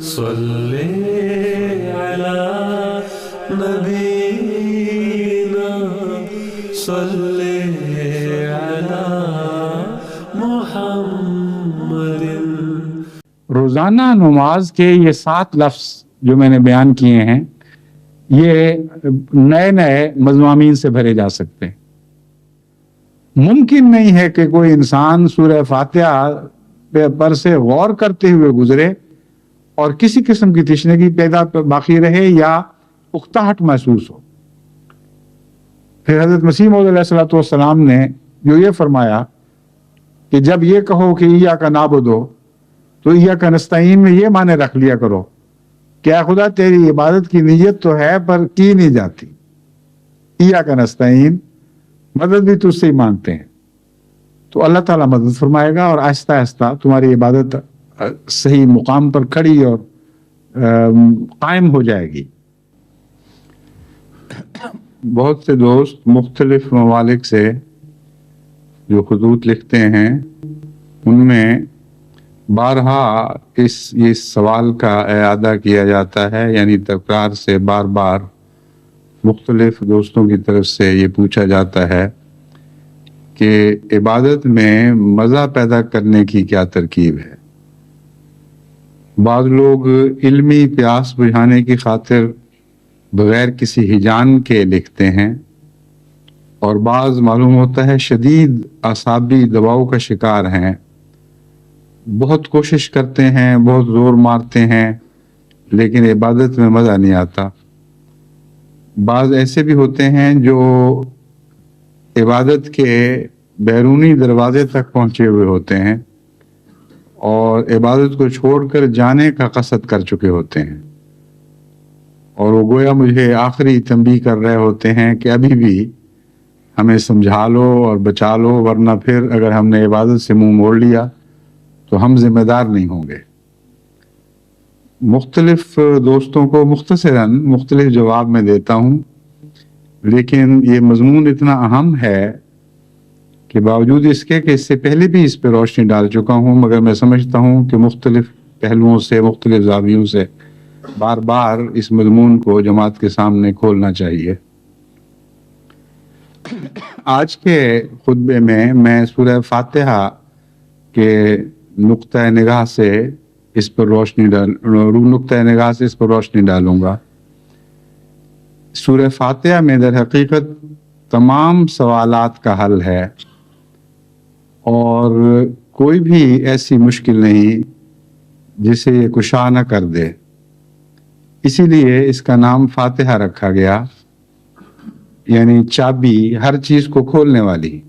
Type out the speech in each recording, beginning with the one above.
صلی علی نبینا صلی علی محمد۔ روزانہ نماز کے یہ 7 لفظ جو میں نے بیان کیے ہیں، یہ نئے نئے مضامین سے بھرے جا سکتے ہیں۔ ممکن نہیں ہے کہ کوئی انسان سورہ فاتحہ پر سے غور کرتے ہوئے گزرے اور کسی قسم کی تشنگی پیدا باقی رہے یا اکتاہٹ محسوس ہو۔ پھر حضرت مسیح موعود علیہ الصلوۃ والسلام نے جو یہ فرمایا کہ جب یہ کہو کہ ایاک نعبد تو ایاک نستعین میں یہ معنی رکھ لیا کرو کہ اے خدا تیری عبادت کی نیت تو ہے پر کی نہیں جاتی، ایاک نستعین مدد بھی تجھ سے ہی مانگتے ہیں، تو اللہ تعالیٰ مدد فرمائے گا اور آہستہ آہستہ تمہاری عبادت صحیح مقام پر کھڑی اور قائم ہو جائے گی۔ بہت سے دوست مختلف ممالک سے جو خطوط لکھتے ہیں، ان میں بارہا اس سوال کا اعادہ کیا جاتا ہے، یعنی تکرار سے بار بار مختلف دوستوں کی طرف سے یہ پوچھا جاتا ہے کہ عبادت میں مزہ پیدا کرنے کی کیا ترکیب ہے۔ بعض لوگ علمی پیاس بجھانے کی خاطر بغیر کسی ہجان کے لکھتے ہیں، اور بعض معلوم ہوتا ہے شدید اعصابی دباؤ کا شکار ہیں، بہت کوشش کرتے ہیں، بہت زور مارتے ہیں، لیکن عبادت میں مزہ نہیں آتا۔ بعض ایسے بھی ہوتے ہیں جو عبادت کے بیرونی دروازے تک پہنچے ہوئے ہوتے ہیں اور عبادت کو چھوڑ کر جانے کا قصد کر چکے ہوتے ہیں، اور وہ گویا مجھے آخری تنبیہ کر رہے ہوتے ہیں کہ ابھی بھی ہمیں سمجھا لو اور بچا لو، ورنہ پھر اگر ہم نے عبادت سے منہ موڑ لیا تو ہم ذمہ دار نہیں ہوں گے۔ مختلف دوستوں کو مختصراً مختلف جواب میں دیتا ہوں، لیکن یہ مضمون اتنا اہم ہے کہ باوجود اس کے کہ اس سے پہلے بھی اس پہ روشنی ڈال چکا ہوں، مگر میں سمجھتا ہوں کہ مختلف پہلوؤں سے، مختلف زاویوں سے بار بار اس مضمون کو جماعت کے سامنے کھولنا چاہیے۔ آج کے خطبے میں سورہ فاتحہ کے نقطہ نگاہ سے اس پر روشنی ڈالوں گا۔ سورہ فاتحہ میں در حقیقت تمام سوالات کا حل ہے، اور کوئی بھی ایسی مشکل نہیں جسے یہ کشا نہ کر دے، اسی لیے اس کا نام فاتحہ رکھا گیا، یعنی چابی ہر چیز کو کھولنے والی۔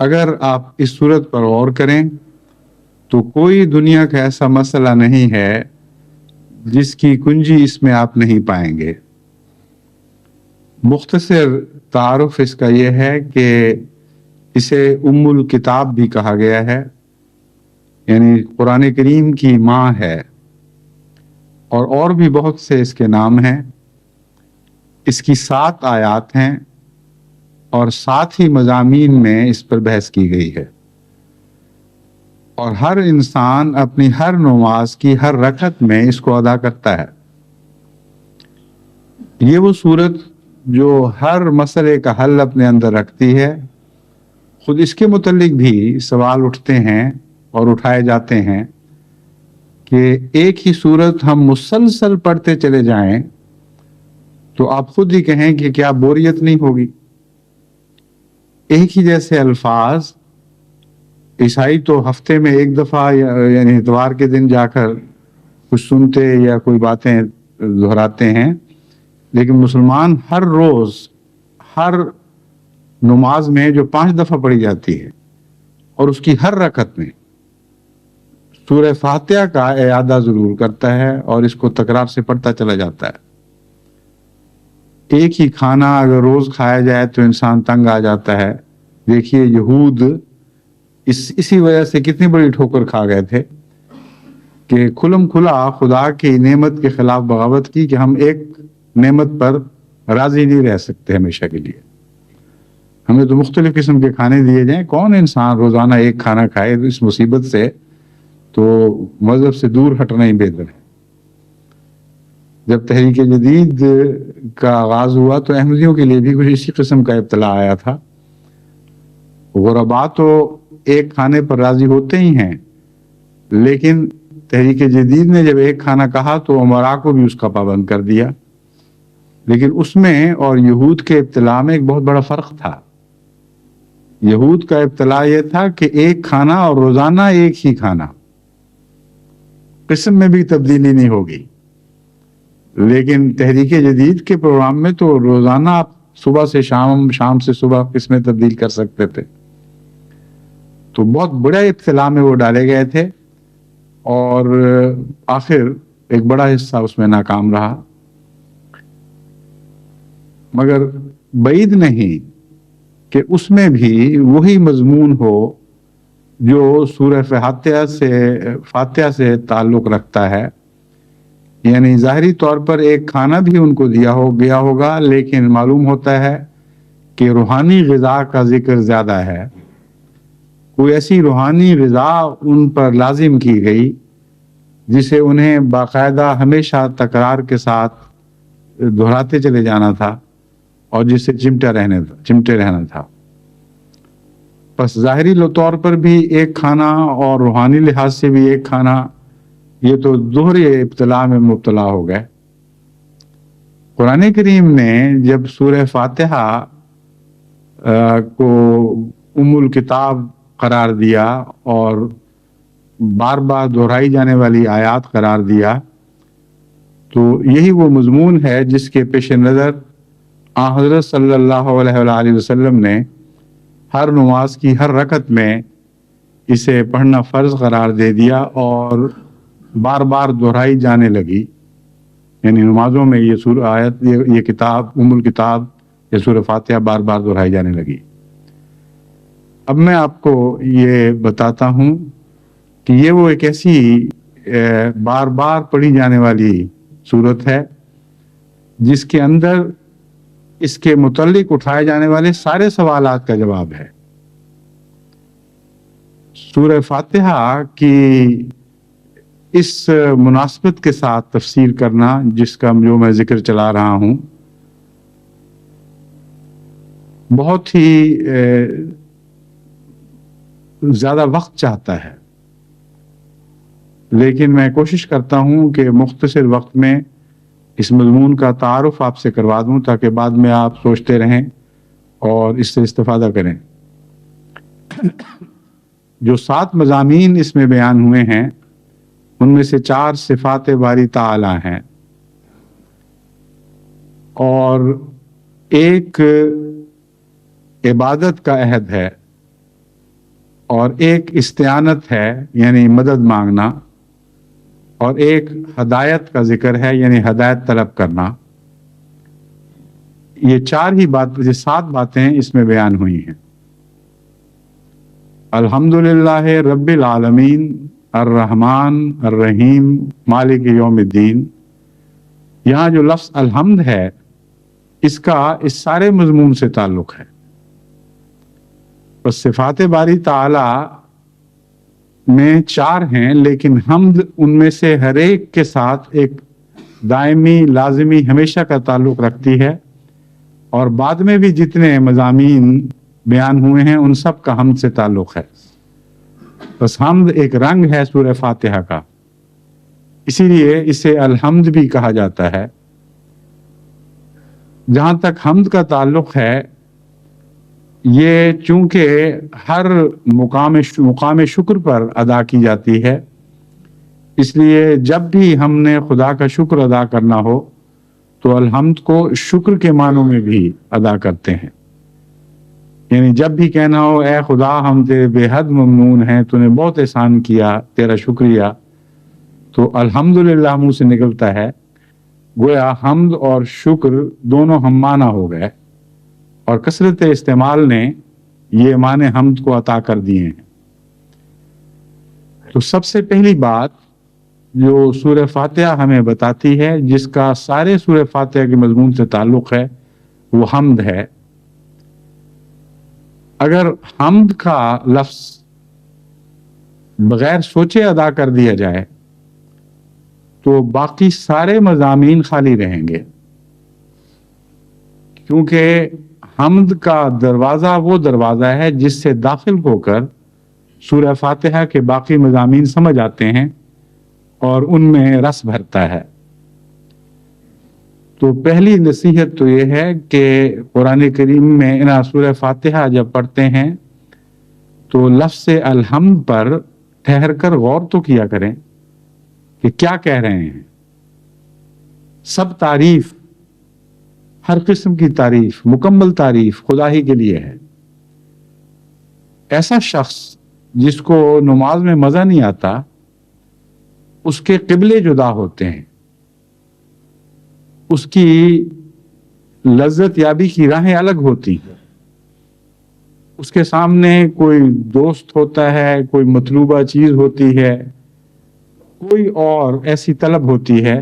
اگر آپ اس صورت پر غور کریں تو کوئی دنیا کا ایسا مسئلہ نہیں ہے جس کی کنجی اس میں آپ نہیں پائیں گے۔ مختصر تعارف اس کا یہ ہے کہ اسے ام الکتاب بھی کہا گیا ہے، یعنی قرآن کریم کی ماں ہے، اور بھی بہت سے اس کے نام ہیں۔ اس کی 7 آیات ہیں اور 7 ہی مضامین میں اس پر بحث کی گئی ہے، اور ہر انسان اپنی ہر نماز کی ہر رکعت میں اس کو ادا کرتا ہے۔ یہ وہ صورت جو ہر مسئلے کا حل اپنے اندر رکھتی ہے۔ خود اس کے متعلق بھی سوال اٹھتے ہیں اور اٹھائے جاتے ہیں کہ ایک ہی صورت ہم مسلسل پڑھتے چلے جائیں تو آپ خود ہی کہیں کہ کیا بوریت نہیں ہوگی؟ ایک ہی جیسے الفاظ عیسائی تو ہفتے میں ایک دفعہ یعنی اتوار کے دن جا کر کچھ سنتے یا کوئی باتیں دہراتے ہیں، لیکن مسلمان ہر روز ہر نماز میں جو 5 دفعہ پڑھی جاتی ہے اور اس کی ہر رکعت میں سورہ فاتحہ کا اعادہ ضرور کرتا ہے اور اس کو تکرار سے پڑھتا چلا جاتا ہے۔ ایک ہی کھانا اگر روز کھایا جائے تو انسان تنگ آ جاتا ہے۔ دیکھیے یہود اسی وجہ سے کتنی بڑی ٹھوکر کھا گئے تھے کہ کھلم کھلا خدا کی نعمت کے خلاف بغاوت کی کہ ہم ایک نعمت پر راضی نہیں رہ سکتے ہمیشہ کے لیے، ہمیں تو مختلف قسم کے کھانے دیے جائیں۔ کون انسان روزانہ ایک کھانا کھائے اس مصیبت سے؟ تو مذہب سے دور ہٹنا ہی بہتر ہے۔ جب تحریک جدید کا آغاز ہوا تو احمدیوں کے لیے بھی کچھ اسی قسم کا ابتلا آیا تھا۔ غربا تو ایک کھانے پر راضی ہوتے ہی ہیں، لیکن تحریک جدید نے جب ایک کھانا کہا تو امراء کو بھی اس کا پابند کر دیا۔ لیکن اس میں اور یہود کے ابتلا میں ایک بہت بڑا فرق تھا۔ یہود کا ابتلا یہ تھا کہ ایک کھانا اور روزانہ ایک ہی کھانا، قسم میں بھی تبدیلی نہیں ہوگی۔ لیکن تحریک جدید کے پروگرام میں تو روزانہ آپ صبح سے شام، شام سے صبح قسمیں تبدیل کر سکتے تھے۔ تو بہت بڑے ابتلا میں وہ ڈالے گئے تھے اور آخر ایک بڑا حصہ اس میں ناکام رہا۔ مگر بعید نہیں کہ اس میں بھی وہی مضمون ہو جو سورہ فاتحہ سے تعلق رکھتا ہے۔ یعنی ظاہری طور پر ایک کھانا بھی ان کو دیا ہوگا، لیکن معلوم ہوتا ہے کہ روحانی غذا کا ذکر زیادہ ہے۔ کوئی ایسی روحانی غذا ان پر لازم کی گئی جسے انہیں باقاعدہ ہمیشہ تکرار کے ساتھ دہراتے چلے جانا تھا اور جسے چمٹے رہنا تھا۔ بس ظاہری طور پر بھی ایک کھانا اور روحانی لحاظ سے بھی ایک کھانا، یہ تو دوہرے ابتلا میں مبتلا ہو گئے۔ قرآن کریم نے جب سورہ فاتحہ کو ام الکتاب قرار دیا اور بار بار دہرائی جانے والی آیات قرار دیا، تو یہی وہ مضمون ہے جس کے پیش نظر حضرت صلی اللہ علیہ وآلہ وسلم نے ہر نماز کی ہر رکعت میں اسے پڑھنا فرض قرار دے دیا اور بار بار دہرائی جانے لگی۔ یعنی نمازوں میں یہ سورہ آیت، یہ کتاب ام الکتاب یا سورہ فاتحہ بار بار دہرائی جانے لگی۔ اب میں آپ کو یہ بتاتا ہوں کہ یہ وہ ایک ایسی بار بار پڑھی جانے والی صورت ہے جس کے اندر اس کے متعلق اٹھائے جانے والے سارے سوالات کا جواب ہے۔ سورہ فاتحہ کی اس مناسبت کے ساتھ تفسیر کرنا، جس کا جو میں ذکر چلا رہا ہوں، بہت ہی زیادہ وقت چاہتا ہے، لیکن میں کوشش کرتا ہوں کہ مختصر وقت میں اس مضمون کا تعارف آپ سے کروا دوں تاکہ بعد میں آپ سوچتے رہیں اور اس سے استفادہ کریں۔ جو 7 مضامین اس میں بیان ہوئے ہیں ان میں سے 4 صفات باری تعالی ہیں اور ایک عبادت کا عہد ہے اور ایک استعانت ہے یعنی مدد مانگنا، اور ایک ہدایت کا ذکر ہے یعنی ہدایت طلب کرنا۔ یہ 7 باتیں اس میں بیان ہوئی ہیں۔ الحمدللہ رب العالمین الرحمن الرحیم مالک یوم الدین، یہاں جو لفظ الحمد ہے اس کا اس سارے مضمون سے تعلق ہے۔ بس صفات باری تعالی میں 4 ہیں، لیکن حمد ان میں سے ہر ایک کے ساتھ ایک دائمی، لازمی، ہمیشہ کا تعلق رکھتی ہے، اور بعد میں بھی جتنے مضامین بیان ہوئے ہیں ان سب کا حمد سے تعلق ہے۔ بس حمد ایک رنگ ہے سورہ فاتحہ کا، اسی لیے اسے الحمد بھی کہا جاتا ہے۔ جہاں تک حمد کا تعلق ہے، یہ چونکہ ہر مقام شکر پر ادا کی جاتی ہے، اس لیے جب بھی ہم نے خدا کا شکر ادا کرنا ہو تو الحمد کو شکر کے معنوں میں بھی ادا کرتے ہیں۔ یعنی جب بھی کہنا ہو اے خدا ہم تیرے بے حد ممنون ہیں، تو نے بہت احسان کیا، تیرا شکریہ، تو الحمدللہ منہ سے نکلتا ہے۔ گویا حمد اور شکر دونوں ہم معنی ہو گئے، اور کثرت استعمال نے یہ معنی حمد کو عطا کر دیے ہیں۔ تو سب سے پہلی بات جو سورہ فاتحہ ہمیں بتاتی ہے، جس کا سارے سورہ فاتحہ کے مضمون سے تعلق ہے، وہ حمد ہے۔ اگر حمد کا لفظ بغیر سوچے ادا کر دیا جائے تو باقی سارے مضامین خالی رہیں گے، کیونکہ حمد کا دروازہ وہ دروازہ ہے جس سے داخل ہو کر سورہ فاتحہ کے باقی مضامین سمجھ آتے ہیں اور ان میں رس بھرتا ہے۔ تو پہلی نصیحت تو یہ ہے کہ قرآن کریم میں سورہ فاتحہ جب پڑھتے ہیں تو لفظ الحمد پر ٹھہر کر غور تو کیا کریں کہ کیا کہہ رہے ہیں۔ سب تعریف، ہر قسم کی تعریف، مکمل تعریف خدا ہی کے لیے ہے۔ ایسا شخص جس کو نماز میں مزہ نہیں آتا، اس کے قبلے جدا ہوتے ہیں، اس کی لذت یابی کی راہیں الگ ہوتی ہیں۔ اس کے سامنے کوئی دوست ہوتا ہے، کوئی مطلوبہ چیز ہوتی ہے، کوئی اور ایسی طلب ہوتی ہے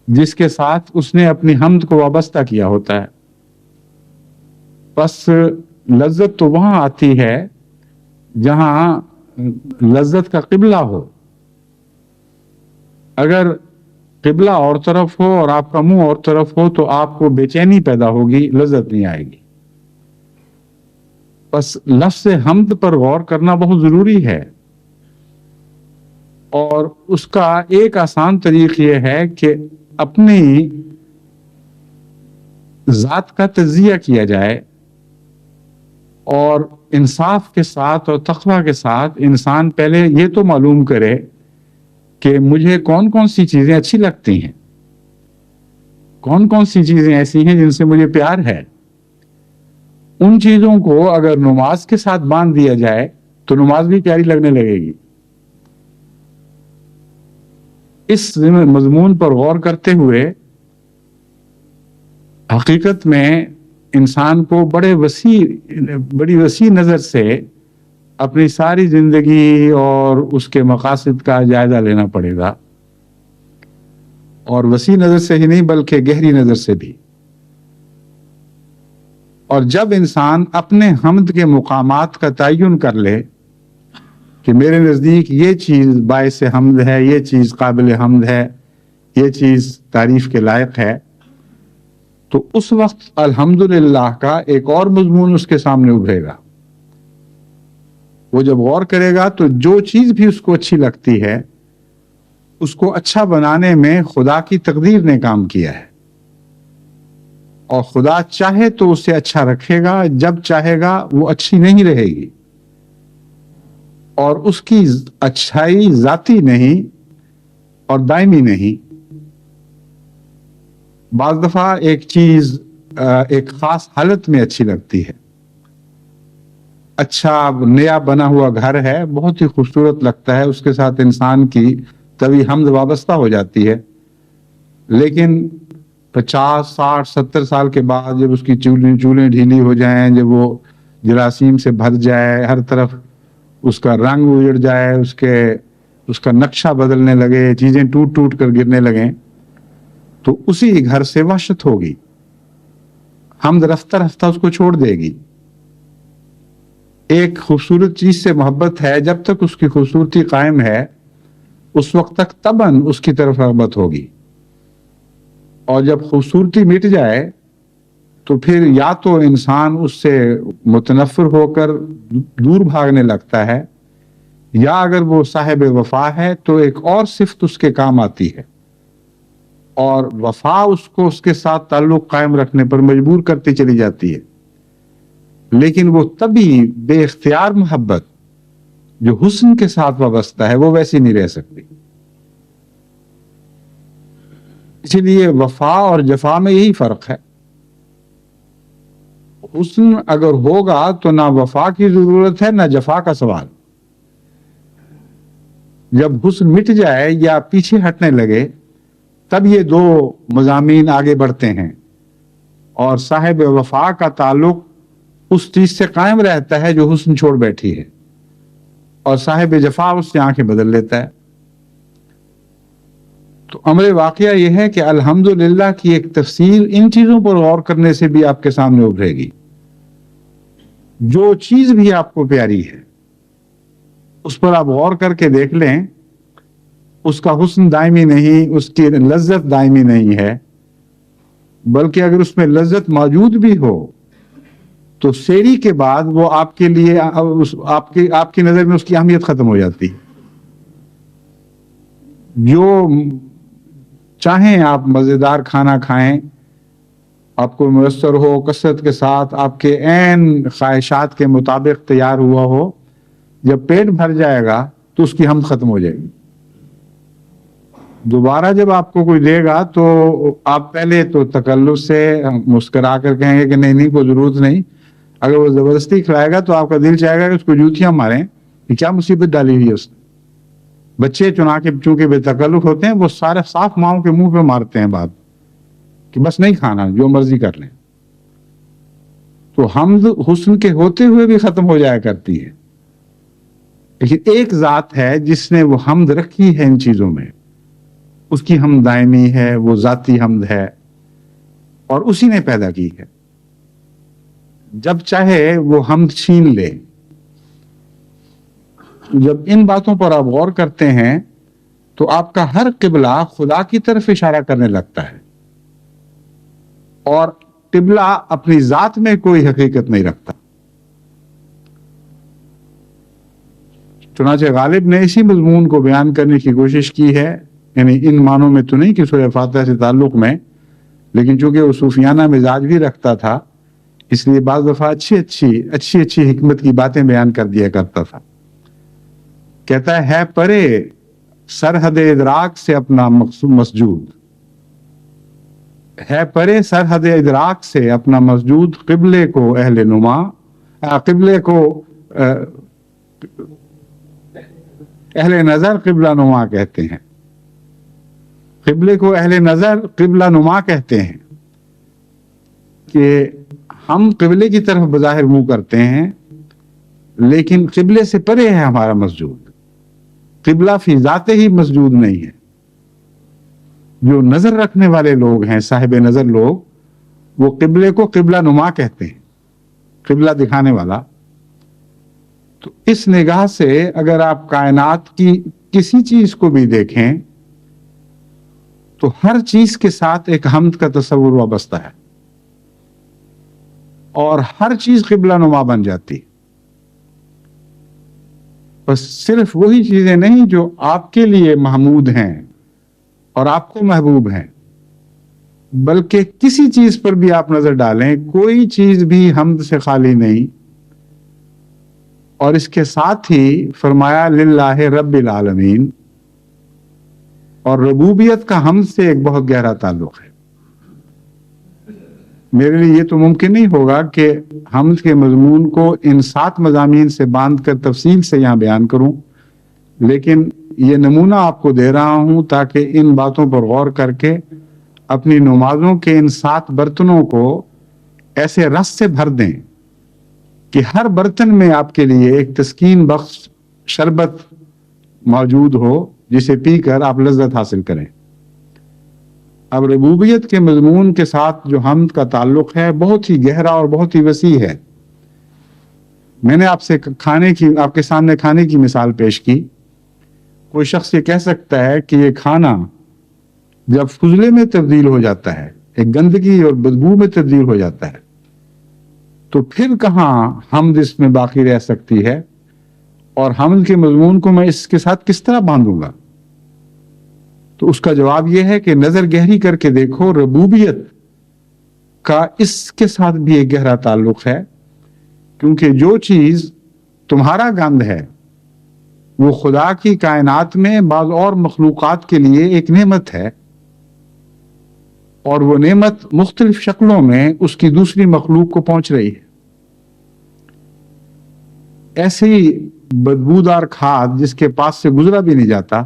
جس کے ساتھ اس نے اپنی حمد کو وابستہ کیا ہوتا ہے۔ بس لذت تو وہاں آتی ہے جہاں لذت کا قبلہ ہو۔ اگر قبلہ اور طرف ہو اور آپ کا منہ اور طرف ہو تو آپ کو بے چینی پیدا ہوگی، لذت نہیں آئے گی۔ بس لفظ حمد پر غور کرنا بہت ضروری ہے، اور اس کا ایک آسان طریق یہ ہے کہ اپنی ذات کا تجزیہ کیا جائے، اور انصاف کے ساتھ اور تقویٰ کے ساتھ انسان پہلے یہ تو معلوم کرے کہ مجھے کون کون سی چیزیں اچھی لگتی ہیں، کون کون سی چیزیں ایسی ہیں جن سے مجھے پیار ہے۔ ان چیزوں کو اگر نماز کے ساتھ باندھ دیا جائے تو نماز بھی پیاری لگنے لگے گی۔ اس مضمون پر غور کرتے ہوئے حقیقت میں انسان کو بڑی وسیع نظر سے اپنی ساری زندگی اور اس کے مقاصد کا جائزہ لینا پڑے گا، اور وسیع نظر سے ہی نہیں بلکہ گہری نظر سے بھی۔ اور جب انسان اپنے حمد کے مقامات کا تعین کر لے کہ میرے نزدیک یہ چیز باعث حمد ہے، یہ چیز قابل حمد ہے، یہ چیز تعریف کے لائق ہے، تو اس وقت الحمدللہ کا ایک اور مضمون اس کے سامنے ابھرے گا۔ وہ جب غور کرے گا تو جو چیز بھی اس کو اچھی لگتی ہے، اس کو اچھا بنانے میں خدا کی تقدیر نے کام کیا ہے، اور خدا چاہے تو اسے اچھا رکھے گا، جب چاہے گا وہ اچھی نہیں رہے گی، اور اس کی اچھائی ذاتی نہیں اور دائمی نہیں۔ بعض دفعہ ایک چیز ایک خاص حالت میں اچھی لگتی ہے۔ اچھا نیا بنا ہوا گھر ہے، بہت ہی خوبصورت لگتا ہے، اس کے ساتھ انسان کی طبی حمد وابستہ ہو جاتی ہے، لیکن 50 60 70 سال کے بعد جب اس کی چولیں ڈھیلی ہو جائیں، جب وہ جراثیم سے بھر جائے، ہر طرف اس کا رنگ اجڑ جائے، اس کا نقشہ بدلنے لگے، چیزیں ٹوٹ ٹوٹ کر گرنے لگیں، تو اسی گھر سے وحشت ہوگی، حمد رفتہ رفتہ اس کو چھوڑ دے گی۔ ایک خوبصورت چیز سے محبت ہے، جب تک اس کی خوبصورتی قائم ہے اس وقت تک طبعاً اس کی طرف رغبت ہوگی، اور جب خوبصورتی مٹ جائے تو پھر یا تو انسان اس سے متنفر ہو کر دور بھاگنے لگتا ہے، یا اگر وہ صاحب وفا ہے تو ایک اور صفت اس کے کام آتی ہے، اور وفا اس کو اس کے ساتھ تعلق قائم رکھنے پر مجبور کرتی چلی جاتی ہے۔ لیکن وہ تبھی بے اختیار محبت جو حسن کے ساتھ وابستہ ہے وہ ویسی نہیں رہ سکتی۔ اسی لیے وفا اور جفا میں یہی فرق ہے۔ حسن اگر ہوگا تو نہ وفا کی ضرورت ہے نہ جفا کا سوال۔ جب حسن مٹ جائے یا پیچھے ہٹنے لگے تب یہ دو مضامین آگے بڑھتے ہیں، اور صاحب وفا کا تعلق اس چیز سے قائم رہتا ہے جو حسن چھوڑ بیٹھی ہے، اور صاحب جفا اس سے آنکھیں بدل لیتا ہے۔ تو امر واقعہ یہ ہے کہ الحمدللہ کی ایک تفصیل ان چیزوں پر غور کرنے سے بھی آپ کے سامنے ابھرے گی۔ جو چیز بھی آپ کو پیاری ہے اس پر آپ غور کر کے دیکھ لیں، اس کا حسن دائمی نہیں، اس کی لذت دائمی نہیں ہے، بلکہ اگر اس میں لذت موجود بھی ہو تو سیری کے بعد وہ آپ کے لیے آپ کی نظر میں اس کی اہمیت ختم ہو جاتی ہے۔ جو چاہیں آپ مزیدار کھانا کھائیں، آپ کو میسر ہو، کثرت کے ساتھ آپ کے عین خواہشات کے مطابق تیار ہوا ہو، جب پیٹ بھر جائے گا تو اس کی حمد ختم ہو جائے گی۔ دوبارہ جب آپ کو کوئی دے گا تو آپ پہلے تو تکلف سے مسکرا کر کہیں گے کہ نہیں کوئی ضرورت نہیں۔ اگر وہ زبردستی کھلائے گا تو آپ کا دل چاہے گا کہ اس کو جوتیاں ماریں، کہ کیا مصیبت ڈالی ہوئی ہے اس نے۔ بچے چونکہ بے تکلف ہوتے ہیں، وہ سارے صاف ماؤں کے منہ پہ مارتے ہیں بات کہ بس نہیں کھانا، جو مرضی کر لیں۔ تو حمد حسن کے ہوتے ہوئے بھی ختم ہو جایا کرتی ہے، لیکن ایک ذات ہے جس نے وہ حمد رکھی ہے ان چیزوں میں، اس کی حمد دائمی ہے، وہ ذاتی حمد ہے اور اسی نے پیدا کی ہے۔ جب چاہے وہ حمد چھین لے۔ جب ان باتوں پر آپ غور کرتے ہیں تو آپ کا ہر قبلہ خدا کی طرف اشارہ کرنے لگتا ہے، اور قبلہ اپنی ذات میں کوئی حقیقت نہیں رکھتا۔ چنانچہ غالب نے اسی مضمون کو بیان کرنے کی کوشش کی ہے، یعنی ان معنوں میں تو نہیں کہ سورہ فاتحہ سے تعلق میں، لیکن چونکہ وہ صوفیانہ مزاج بھی رکھتا تھا، اس لیے بعض دفعہ اچھی حکمت کی باتیں بیان کر دیا کرتا تھا۔ کہتا ہے پرے سرحد ادراک سے اپنا مسجود، ہے پرے سرحد ادراک سے اپنا مسجود، قبلے کو اہل نما، قبلے کو اہل نظر قبلہ نما کہتے ہیں۔ قبلے کو اہل نظر قبلہ نما کہتے ہیں کہ ہم قبلے کی طرف بظاہر منہ کرتے ہیں، لیکن قبلے سے پرے ہے ہمارا مسجود۔ قبلہ فی ذات ہی مسجود نہیں ہے۔ جو نظر رکھنے والے لوگ ہیں، صاحب نظر لوگ، وہ قبلے کو قبلہ نما کہتے ہیں، قبلہ دکھانے والا۔ تو اس نگاہ سے اگر آپ کائنات کی کسی چیز کو بھی دیکھیں تو ہر چیز کے ساتھ ایک حمد کا تصور وابستہ ہے، اور ہر چیز قبلہ نما بن جاتی۔ بس صرف وہی چیزیں نہیں جو آپ کے لیے محمود ہیں اور آپ کو محبوب ہیں، بلکہ کسی چیز پر بھی آپ نظر ڈالیں، کوئی چیز بھی حمد سے خالی نہیں۔ اور اس کے ساتھ ہی فرمایا للہ رب العالمین، اور ربوبیت کا حمد سے ایک بہت گہرا تعلق ہے۔ میرے لیے یہ تو ممکن نہیں ہوگا کہ حمد کے مضمون کو ان 7 مضامین سے باندھ کر تفصیل سے یہاں بیان کروں، لیکن یہ نمونہ آپ کو دے رہا ہوں تاکہ ان باتوں پر غور کر کے اپنی نمازوں کے ان 7 برتنوں کو ایسے رس سے بھر دیں کہ ہر برتن میں آپ کے لیے ایک تسکین بخش شربت موجود ہو، جسے پی کر آپ لذت حاصل کریں۔ اب ربوبیت کے مضمون کے ساتھ جو حمد کا تعلق ہے بہت ہی گہرا اور بہت ہی وسیع ہے۔ میں نے آپ کے سامنے کھانے کی مثال پیش کی۔ کوئی شخص یہ کہہ سکتا ہے کہ یہ کھانا جب فضلے میں تبدیل ہو جاتا ہے، ایک گندگی اور بدبو میں تبدیل ہو جاتا ہے، تو پھر کہاں حمد اس میں باقی رہ سکتی ہے، اور حمد کے مضمون کو میں اس کے ساتھ کس طرح باندھوں گا؟ تو اس کا جواب یہ ہے کہ نظر گہری کر کے دیکھو، ربوبیت کا اس کے ساتھ بھی ایک گہرا تعلق ہے، کیونکہ جو چیز تمہارا گند ہے وہ خدا کی کائنات میں بعض اور مخلوقات کے لیے ایک نعمت ہے، اور وہ نعمت مختلف شکلوں میں اس کی دوسری مخلوق کو پہنچ رہی ہے۔ ایسی بدبودار کھاد جس کے پاس سے گزرا بھی نہیں جاتا،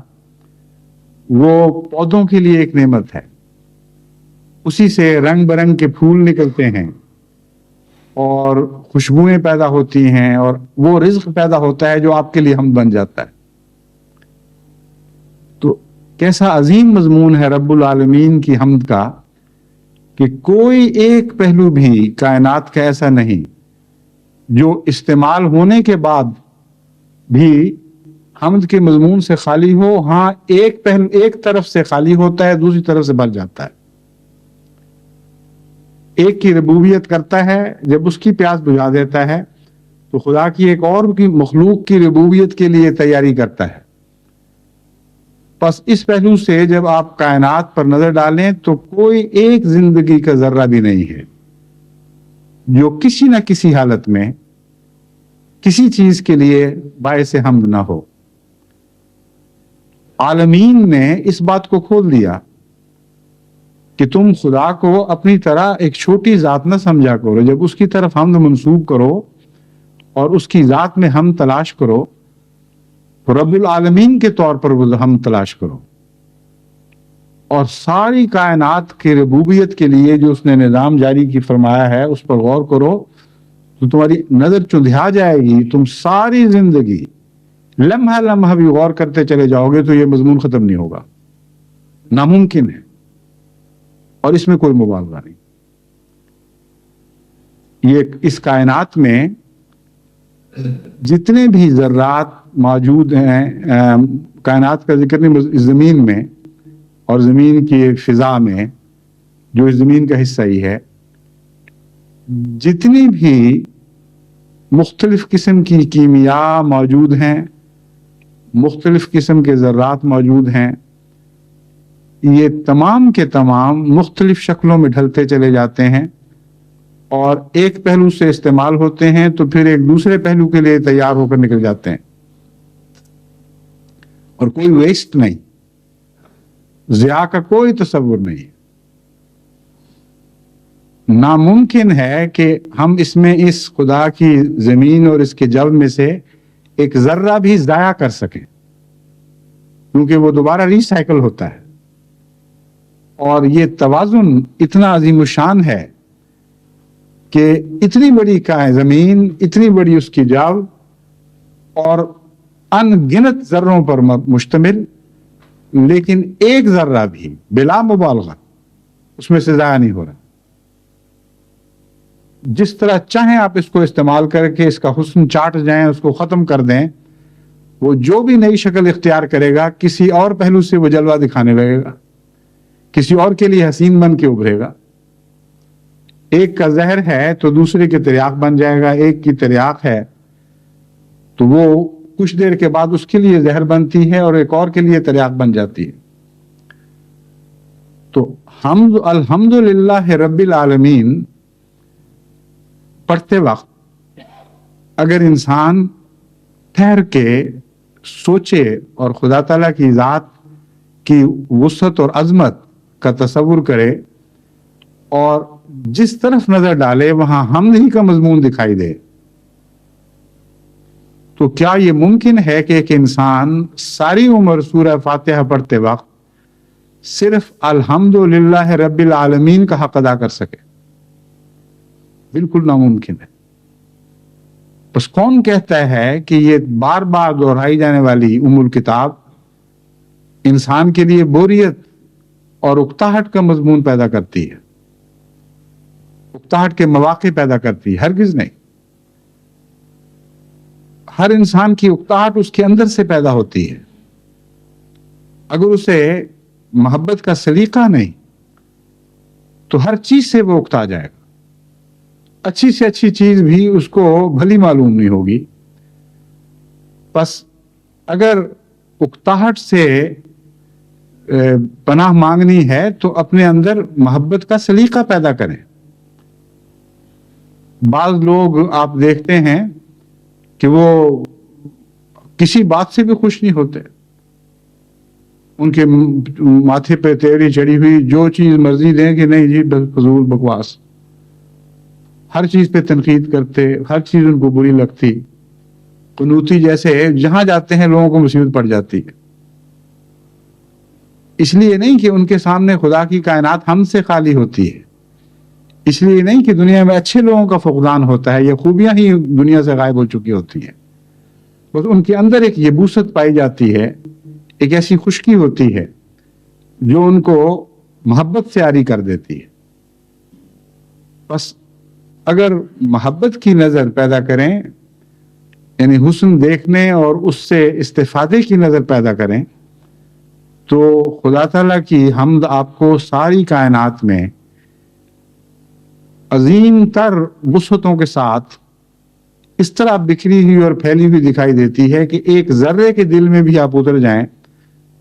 وہ پودوں کے لیے ایک نعمت ہے، اسی سے رنگ برنگ کے پھول نکلتے ہیں اور خوشبوئیں پیدا ہوتی ہیں، اور وہ رزق پیدا ہوتا ہے جو آپ کے لیے حمد بن جاتا ہے۔ تو کیسا عظیم مضمون ہے رب العالمین کی حمد کا کہ کوئی ایک پہلو بھی کائنات کا ایسا نہیں جو استعمال ہونے کے بعد بھی حمد کے مضمون سے خالی ہو، ہاں ایک طرف سے خالی ہوتا ہے، دوسری طرف سے بھر جاتا ہے. ایک کی ربوبیت کرتا ہے، جب اس کی پیاس بجھا دیتا ہے تو خدا کی ایک اور کی مخلوق کی ربوبیت کے لیے تیاری کرتا ہے. پس اس پہلو سے جب آپ کائنات پر نظر ڈالیں تو کوئی ایک زندگی کا ذرہ بھی نہیں ہے جو کسی نہ کسی حالت میں کسی چیز کے لیے باعث حمد نہ ہو. عالمین نے اس بات کو کھول دیا کہ تم خدا کو اپنی طرح ایک چھوٹی ذات نہ سمجھا کرو. جب اس کی طرف حمد منسوب کرو اور اس کی ذات میں ہم تلاش کرو تو رب العالمین کے طور پر وہ ہم تلاش کرو، اور ساری کائنات کی ربوبیت کے لیے جو اس نے نظام جاری کی فرمایا ہے اس پر غور کرو تو تمہاری نظر چندھیا جائے گی. تم ساری زندگی لمحہ لمحہ بھی غور کرتے چلے جاؤ گے تو یہ مضمون ختم نہیں ہوگا. ناممکن ہے، اور اس میں کوئی مبالغہ نہیں. یہ اس کائنات میں جتنے بھی ذرات موجود ہیں، کائنات کا ذکر نہیں، زمین میں اور زمین کی فضا میں جو اس زمین کا حصہ ہی ہے، جتنی بھی مختلف قسم کی کیمیا موجود ہیں، مختلف قسم کے ذرات موجود ہیں، یہ تمام کے تمام مختلف شکلوں میں ڈھلتے چلے جاتے ہیں اور ایک پہلو سے استعمال ہوتے ہیں تو پھر ایک دوسرے پہلو کے لیے تیار ہو کر نکل جاتے ہیں، اور کوئی ویسٹ نہیں، ضیاع کا کوئی تصور نہیں. ناممکن ہے کہ ہم اس میں اس خدا کی زمین اور اس کے جو میں سے ایک ذرہ بھی ضائع کر سکیں، کیونکہ وہ دوبارہ ری سائیکل ہوتا ہے. اور یہ توازن اتنا عظیم الشان ہے کہ اتنی بڑی زمین، اتنی بڑی اس کی جو اور ان گنت ذروں پر مشتمل، لیکن ایک ذرہ بھی بلا مبالغہ اس میں سے ضائع نہیں ہو رہا. جس طرح چاہیں آپ اس کو استعمال کر کے اس کا حسن چاٹ جائیں، اس کو ختم کر دیں، وہ جو بھی نئی شکل اختیار کرے گا کسی اور پہلو سے وہ جلوہ دکھانے لگے گا، کسی اور کے لیے حسین بن کے ابھرے گا. ایک کا زہر ہے تو دوسرے کے تریاق بن جائے گا، ایک کی تریاق ہے تو وہ کچھ دیر کے بعد اس کے لیے زہر بنتی ہے اور ایک اور کے لیے تریاق بن جاتی ہے. تو الحمدللہ رب العالمین پڑھتے وقت اگر انسان ٹھہر کے سوچے اور خدا تعالیٰ کی ذات کی وسعت اور عظمت کا تصور کرے اور جس طرف نظر ڈالے وہاں حمد ہی کا مضمون دکھائی دے، تو کیا یہ ممکن ہے کہ ایک انسان ساری عمر سورہ فاتحہ پڑھتے وقت صرف الحمدللہ رب العالمین کا حق ادا کر سکے؟ بالکل ناممکن ہے. بس کون کہتا ہے کہ یہ بار بار دہرائی جانے والی الکتاب انسان کے لیے بوریت اور اکتاہٹ کا مضمون پیدا کرتی ہے، اکتاہٹ کے مواقع پیدا کرتی ہے؟ ہرگز نہیں. ہر انسان کی اکتاہٹ اس کے اندر سے پیدا ہوتی ہے. اگر اسے محبت کا سلیقہ نہیں تو ہر چیز سے وہ اکتا جائے گا. اچھی سے اچھی چیز بھی اس کو بھلی معلوم نہیں ہوگی. بس اگر اکتاہٹ سے پناہ مانگنی ہے تو اپنے اندر محبت کا سلیقہ پیدا کریں. بعض لوگ آپ دیکھتے ہیں کہ وہ کسی بات سے بھی خوش نہیں ہوتے، ان کے ماتھے پہ تیوری چڑھی ہوئی، جو چیز مرضی دیں کہ نہیں جی فضول بکواس، ہر چیز پہ تنقید کرتے، ہر چیز ان کو بری لگتی. قنوتی جیسے جہاں جاتے ہیں لوگوں کو مصیبت پڑ جاتی ہے. اس لیے نہیں کہ ان کے سامنے خدا کی کائنات ہم سے خالی ہوتی ہے، اس لیے نہیں کہ دنیا میں اچھے لوگوں کا فقدان ہوتا ہے، یہ خوبیاں ہی دنیا سے غائب ہو چکی ہوتی ہیں. بس ان کے اندر ایک یبوست پائی جاتی ہے، ایک ایسی خشکی ہوتی ہے جو ان کو محبت سے عاری کر دیتی ہے. بس اگر محبت کی نظر پیدا کریں یعنی حسن دیکھنے اور اس سے استفادے کی نظر پیدا کریں تو خدا تعالیٰ کی حمد آپ کو ساری کائنات میں عظیم تر وسعتوں کے ساتھ اس طرح بکھری ہوئی اور پھیلی ہوئی دکھائی دیتی ہے کہ ایک ذرے کے دل میں بھی آپ اتر جائیں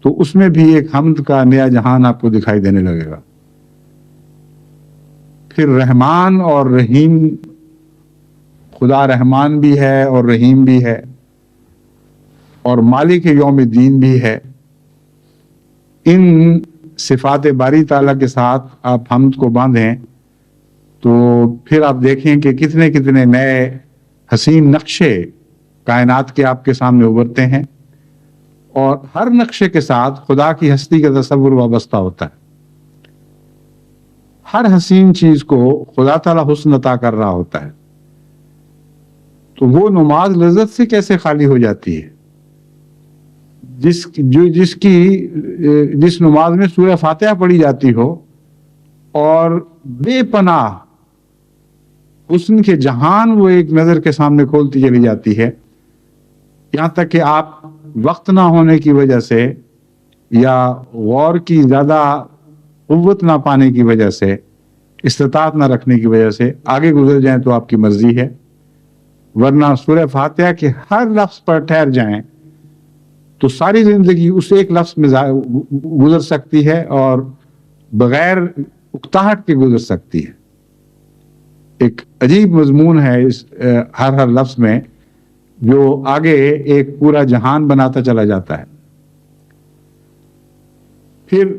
تو اس میں بھی ایک حمد کا نیا جہان آپ کو دکھائی دینے لگے گا. پھر رحمان اور رحیم، خدا رحمان بھی ہے اور رحیم بھی ہے اور مالک یوم الدین بھی ہے. ان صفات باری تعالیٰ کے ساتھ آپ حمد کو باندھیں تو پھر آپ دیکھیں کہ کتنے کتنے نئے حسین نقشے کائنات کے آپ کے سامنے ابھرتے ہیں اور ہر نقشے کے ساتھ خدا کی ہستی کا تصور وابستہ ہوتا ہے. ہر حسین چیز کو خدا تعالیٰ حسن عطا کر رہا ہوتا ہے تو وہ نماز لذت سے کیسے خالی ہو جاتی ہے جس نماز میں سورہ فاتحہ پڑھی جاتی ہو اور بے پناہ حسن کے جہان وہ ایک نظر کے سامنے کھولتی چلی جاتی ہے، یہاں تک کہ آپ وقت نہ ہونے کی وجہ سے یا غور کی زیادہ قوت نہ پانے کی وجہ سے، استطاعت نہ رکھنے کی وجہ سے آگے گزر جائیں تو آپ کی مرضی ہے، ورنہ سورہ فاتحہ کے ہر لفظ پر ٹھہر جائیں تو ساری زندگی اس ایک لفظ میں گزر سکتی ہے اور بغیر اکتاہٹ کے گزر سکتی ہے. ایک عجیب مضمون ہے اس ہر لفظ میں جو آگے ایک پورا جہان بناتا چلا جاتا ہے. پھر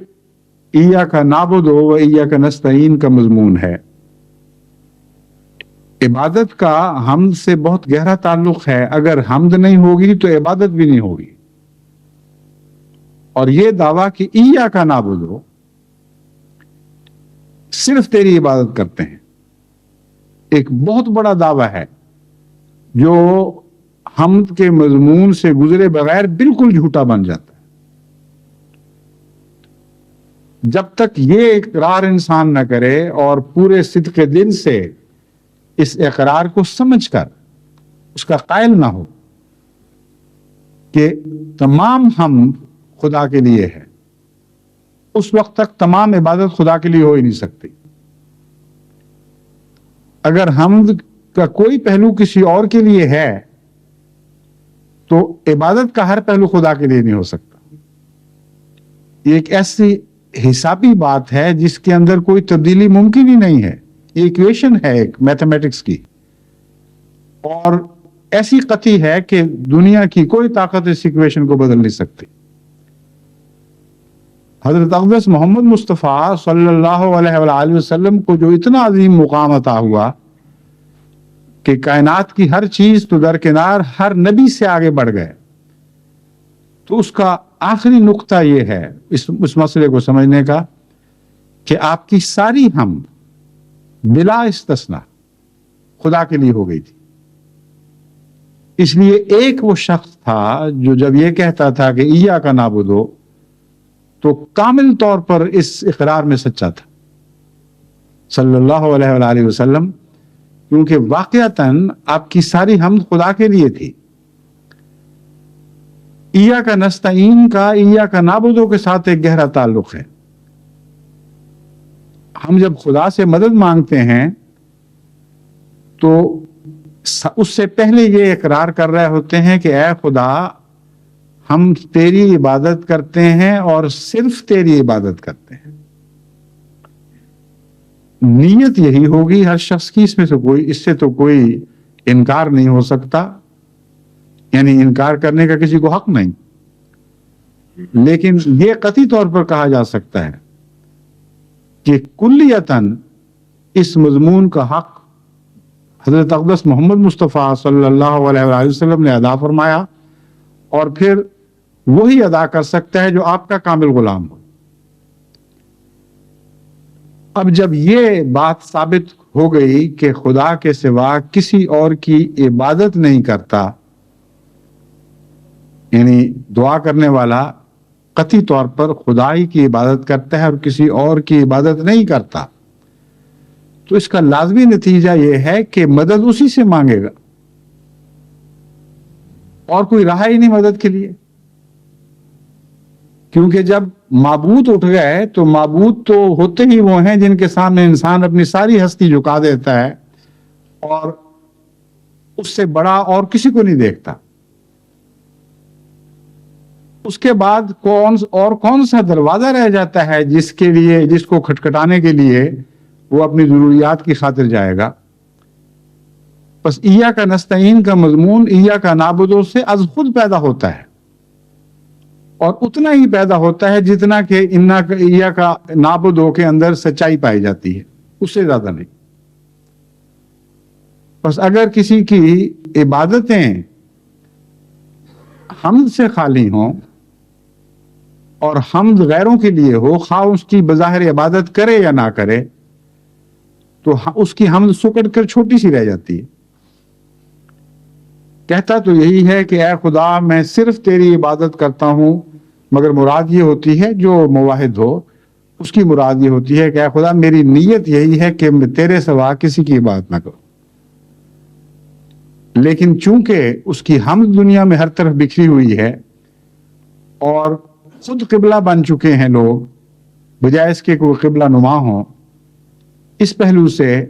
ایاک نعبد و ایاک نستعین کا مضمون ہے. عبادت کا حمد سے بہت گہرا تعلق ہے. اگر حمد نہیں ہوگی تو عبادت بھی نہیں ہوگی. اور یہ دعویٰ کہ ایاک نعبد و، صرف تیری عبادت کرتے ہیں، ایک بہت بڑا دعویٰ ہے جو حمد کے مضمون سے گزرے بغیر بالکل جھوٹا بن جاتا ہے. جب تک یہ اقرار انسان نہ کرے اور پورے صدق دل سے اس اقرار کو سمجھ کر اس کا قائل نہ ہو کہ تمام حمد خدا کے لیے ہے، اس وقت تک تمام عبادت خدا کے لیے ہو ہی نہیں سکتی. اگر حمد کا کوئی پہلو کسی اور کے لیے ہے تو عبادت کا ہر پہلو خدا کے لیے نہیں ہو سکتا. یہ ایک ایسی حسابی بات ہے جس کے اندر کوئی تبدیلی ممکن ہی نہیں ہے. یہ ایکویشن ہے ایک میتھمیٹکس کی، اور ایسی قطعی ہے کہ دنیا کی کوئی طاقت اس ایکویشن کو بدل نہیں سکتی. حضرت اقدس محمد مصطفیٰ صلی اللہ علیہ وآلہ وسلم کو جو اتنا عظیم مقام عطا ہوا کہ کائنات کی ہر چیز تو درکنار ہر نبی سے آگے بڑھ گئے، تو اس کا آخری نقطہ یہ ہے اس مسئلے کو سمجھنے کا کہ آپ کی ساری حمد بلا استثناء خدا کے لیے ہو گئی تھی. اس لیے ایک وہ شخص تھا جو جب یہ کہتا تھا کہ ایاک نعبد تو کامل طور پر اس اقرار میں سچا تھا صلی اللہ علیہ وآلہ وسلم، کیونکہ واقعتاً آپ کی ساری حمد خدا کے لیے تھی. ایاک نستعین کا ایاک نعبد کے ساتھ ایک گہرا تعلق ہے. ہم جب خدا سے مدد مانگتے ہیں تو اس سے پہلے یہ اقرار کر رہے ہوتے ہیں کہ اے خدا، ہم تیری عبادت کرتے ہیں اور صرف تیری عبادت کرتے ہیں. نیت یہی ہوگی ہر شخص کی، اس سے تو کوئی انکار نہیں ہو سکتا، یعنی انکار کرنے کا کسی کو حق نہیں. لیکن یہ قطعی طور پر کہا جا سکتا ہے کہ کلیتاً اس مضمون کا حق حضرت اقدس محمد مصطفیٰ صلی اللہ علیہ وآلہ وسلم نے ادا فرمایا، اور پھر وہی ادا کر سکتا ہے جو آپ کا کامل غلام ہو. اب جب یہ بات ثابت ہو گئی کہ خدا کے سوا کسی اور کی عبادت نہیں کرتا، یعنی دعا کرنے والا قطعی طور پر خدائی کی عبادت کرتا ہے اور کسی اور کی عبادت نہیں کرتا، تو اس کا لازمی نتیجہ یہ ہے کہ مدد اسی سے مانگے گا. اور کوئی رہا ہی نہیں مدد کے لیے، کیونکہ جب معبود اٹھ گئے تو معبود تو ہوتے ہی وہ ہیں جن کے سامنے انسان اپنی ساری ہستی جھکا دیتا ہے اور اس سے بڑا اور کسی کو نہیں دیکھتا۔ اس کے بعد کون سا دروازہ رہ جاتا ہے جس کو کھٹکھٹانے کے لیے وہ اپنی ضروریات کی خاطر جائے گا؟ بس ایاک نستعین کا مضمون ایاک نعبدو سے از خود پیدا ہوتا ہے، اور اتنا ہی پیدا ہوتا ہے جتنا کہ ایاک نعبدو کے اندر سچائی پائی جاتی ہے، اس سے زیادہ نہیں۔ بس اگر کسی کی عبادتیں حمد سے خالی ہوں اور حمد غیروں کے لیے ہو، خواہ اس کی بظاہر عبادت کرے یا نہ کرے، تو اس کی حمد سکڑ کر چھوٹی سی رہ جاتی ہے۔ کہتا تو یہی ہے کہ اے خدا میں صرف تیری عبادت کرتا ہوں، مگر مراد یہ ہوتی ہے جو موحد ہو اس کی مراد یہ ہوتی ہے کہ اے خدا میری نیت یہی ہے کہ میں تیرے سوا کسی کی عبادت نہ کروں۔ لیکن چونکہ اس کی حمد دنیا میں ہر طرف بکھری ہوئی ہے اور خود قبلہ بن چکے ہیں لوگ، بجائے اس کے کوئی قبلہ نما ہوں، اس پہلو سے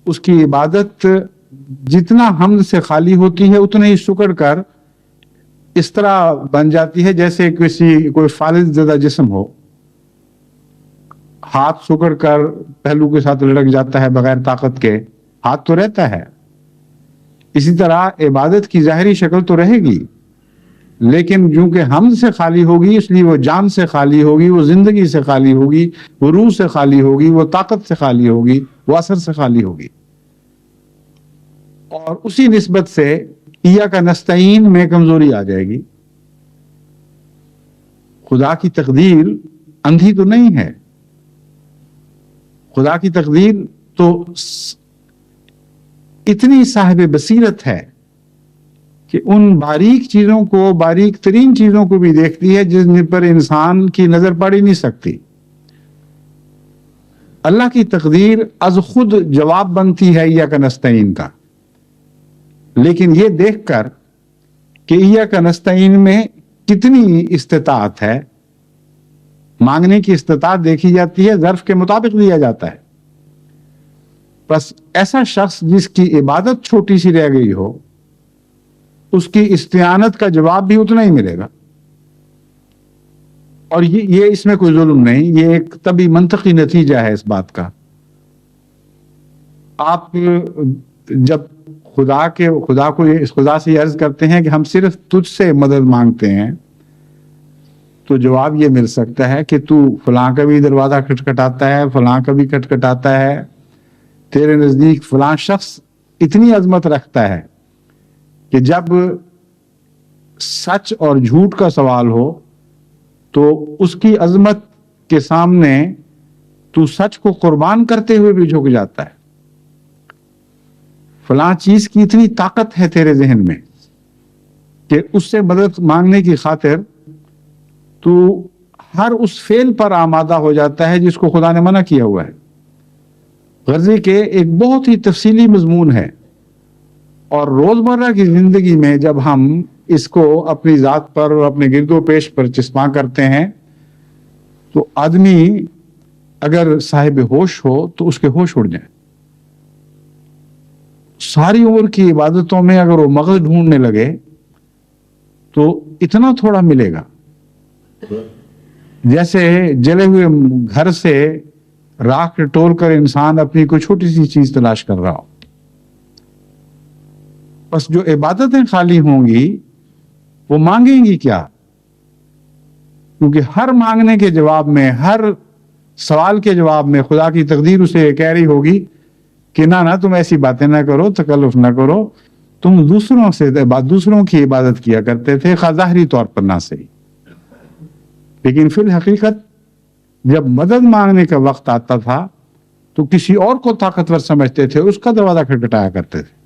اس کی عبادت جتنا حمد سے خالی ہوتی ہے اتنا ہی سکڑ کر اس طرح بن جاتی ہے جیسے کوئی فالج زدہ جسم ہو، ہاتھ سکڑ کر پہلو کے ساتھ لڑک جاتا ہے بغیر طاقت کے، ہاتھ تو رہتا ہے۔ اسی طرح عبادت کی ظاہری شکل تو رہے گی، لیکن چونکہ حمد سے خالی ہوگی اس لیے وہ جان سے خالی ہوگی، وہ زندگی سے خالی ہوگی، وہ روح سے خالی ہوگی، وہ طاقت سے خالی ہوگی، وہ اثر سے خالی ہوگی۔ اور اسی نسبت سے ایاک نستعین میں کمزوری آ جائے گی۔ خدا کی تقدیر اندھی تو نہیں ہے، خدا کی تقدیر تو اتنی صاحب بصیرت ہے کہ ان باریک چیزوں کو، باریک ترین چیزوں کو بھی دیکھتی ہے جن پر انسان کی نظر پڑ ہی نہیں سکتی۔ اللہ کی تقدیر از خود جواب بنتی ہے ایاک نستعین کا، لیکن یہ دیکھ کر کہ ایاک نستعین میں کتنی استطاعت ہے، مانگنے کی استطاعت دیکھی جاتی ہے، ظرف کے مطابق دیا جاتا ہے۔ بس ایسا شخص جس کی عبادت چھوٹی سی رہ گئی ہو، اس کی استعانت کا جواب بھی اتنا ہی ملے گا۔ اور یہ اس میں کوئی ظلم نہیں، یہ ایک طبی منطقی نتیجہ ہے اس بات کا۔ آپ جب خدا سے عرض کرتے ہیں کہ ہم صرف تجھ سے مدد مانگتے ہیں، تو جواب یہ مل سکتا ہے کہ تو فلاں کا بھی دروازہ کھٹکھٹاتا ہے، فلاں کا بھی کھٹکھٹاتا ہے، تیرے نزدیک فلاں شخص اتنی عظمت رکھتا ہے کہ جب سچ اور جھوٹ کا سوال ہو تو اس کی عظمت کے سامنے تو سچ کو قربان کرتے ہوئے بھی جھک جاتا ہے۔ فلاں چیز کی اتنی طاقت ہے تیرے ذہن میں کہ اس سے مدد مانگنے کی خاطر تو ہر اس فعل پر آمادہ ہو جاتا ہے جس کو خدا نے منع کیا ہوا ہے۔ غرضی کے ایک بہت ہی تفصیلی مضمون ہے، اور روزمرہ کی زندگی میں جب ہم اس کو اپنی ذات پر اور اپنے گرد و پیش پر چسپاں کرتے ہیں تو آدمی اگر صاحب ہوش ہو تو اس کے ہوش اڑ جائیں۔ ساری عمر کی عبادتوں میں اگر وہ مغز ڈھونڈنے لگے تو اتنا تھوڑا ملے گا، جیسے جلے ہوئے گھر سے راکھ ٹول کر انسان اپنی کوئی چھوٹی سی چیز تلاش کر رہا ہو۔ بس جو عبادتیں خالی ہوں گی وہ مانگیں گی کیا؟ کیونکہ ہر مانگنے کے جواب میں، ہر سوال کے جواب میں خدا کی تقدیر اسے کہہ رہی ہوگی کہ نہ تم ایسی باتیں نہ کرو، تکلف نہ کرو، تم دوسروں کی عبادت کیا کرتے تھے، ظاہری طور پر نہ صحیح، لیکن فی الحقیقت جب مدد مانگنے کا وقت آتا تھا تو کسی اور کو طاقتور سمجھتے تھے، اس کا دروازہ کھٹکھٹایا کرتے تھے۔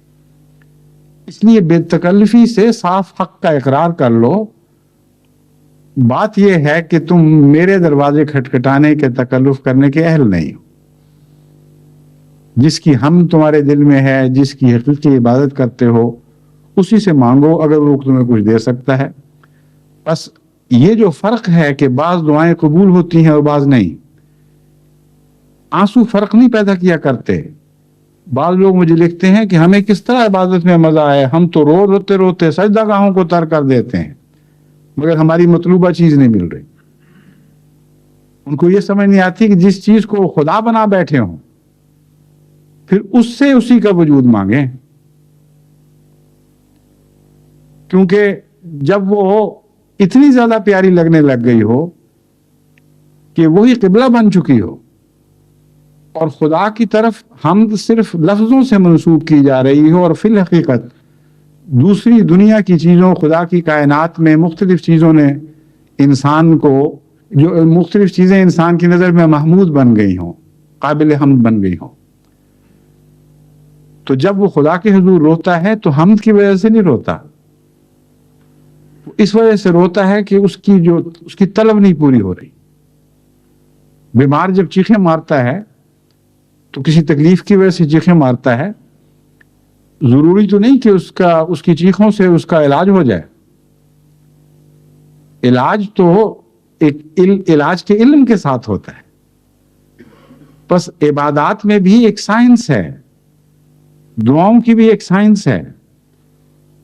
اس لیے بے تکلفی سے صاف حق کا اقرار کر لو۔ بات یہ ہے کہ تم میرے دروازے کھٹکھٹانے کے تکلف کرنے کے اہل نہیں ہو۔ جس کی ہم تمہارے دل میں ہے، جس کی حقیقی عبادت کرتے ہو، اسی سے مانگو اگر وہ تمہیں کچھ دے سکتا ہے. بس یہ جو فرق ہے کہ بعض دعائیں قبول ہوتی ہیں اور بعض نہیں، آنسو فرق نہیں پیدا کیا کرتے. بعض لوگ مجھے لکھتے ہیں کہ ہمیں کس طرح عبادت میں مزہ آئے، ہم تو روتے روتے سجدہ گاہوں کو ترک کر دیتے ہیں مگر ہماری مطلوبہ چیز نہیں مل رہی. ان کو یہ سمجھ نہیں آتی کہ جس چیز کو خدا بنا بیٹھے ہوں پھر اس سے اسی کا وجود مانگیں، کیونکہ جب وہ اتنی زیادہ پیاری لگنے لگ گئی ہو کہ وہی قبلہ بن چکی ہو اور خدا کی طرف حمد صرف لفظوں سے منسوب کی جا رہی ہو اور فی الحقیقت دوسری دنیا کی چیزوں، خدا کی کائنات میں مختلف چیزوں نے انسان کو، جو مختلف چیزیں انسان کی نظر میں محمود بن گئی ہوں، قابل حمد بن گئی ہوں، تو جب وہ خدا کے حضور روتا ہے تو حمد کی وجہ سے نہیں روتا، اس وجہ سے روتا ہے کہ اس کی طلب نہیں پوری ہو رہی. بیمار جب چیخیں مارتا ہے تو کسی تکلیف کی وجہ سے چیخیں مارتا ہے، ضروری تو نہیں کہ اس کی چیخوں سے اس کا علاج ہو جائے. علاج تو علاج کے علم کے ساتھ ہوتا ہے. بس عبادات میں بھی ایک سائنس ہے، دعاؤں کی بھی ایک سائنس ہے.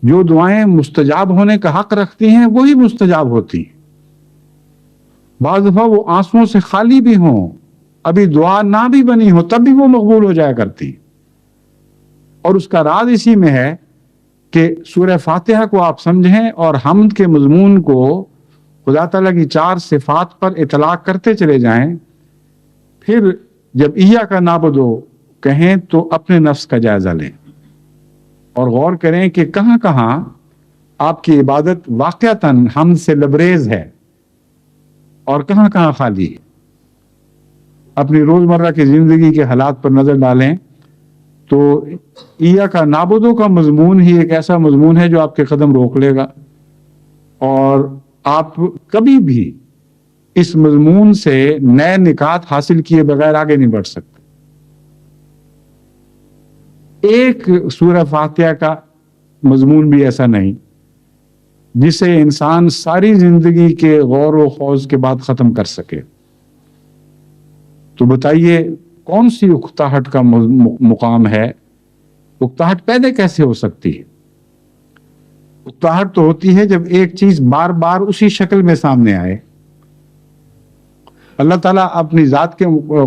جو دعائیں مستجاب ہونے کا حق رکھتی ہیں وہی مستجاب ہوتی ہیں. بعض دفعہ وہ آنسوؤں سے خالی بھی ہوں، ابھی دعا نہ بھی بنی ہو تب بھی وہ مقبول ہو جایا کرتی. اور اس کا راز اسی میں ہے کہ سورہ فاتحہ کو آپ سمجھیں اور حمد کے مضمون کو خدا تعالیٰ کی 4 صفات پر اطلاق کرتے چلے جائیں. پھر جب ایاک نعبدو کہیں تو اپنے نفس کا جائزہ لیں اور غور کریں کہ کہاں کہاں آپ کی عبادت واقعتاً حمد سے لبریز ہے اور کہاں کہاں خالی ہے. اپنی روزمرہ کی زندگی کے حالات پر نظر ڈالیں تو ایاک نعبدو کا مضمون ہی ایک ایسا مضمون ہے جو آپ کے قدم روک لے گا اور آپ کبھی بھی اس مضمون سے نئے نکات حاصل کیے بغیر آگے نہیں بڑھ سکتے. ایک سورہ فاتحہ کا مضمون بھی ایسا نہیں جسے انسان ساری زندگی کے غور و خوض کے بعد ختم کر سکے. تو بتائیے کون سی اکتاہٹ کا مقام ہے؟ اکتاہٹ پیدا کیسے ہو سکتی ہے؟ اکتاہٹ تو ہوتی ہے جب ایک چیز بار بار اسی شکل میں سامنے آئے. اللہ تعالیٰ اپنی ذات کے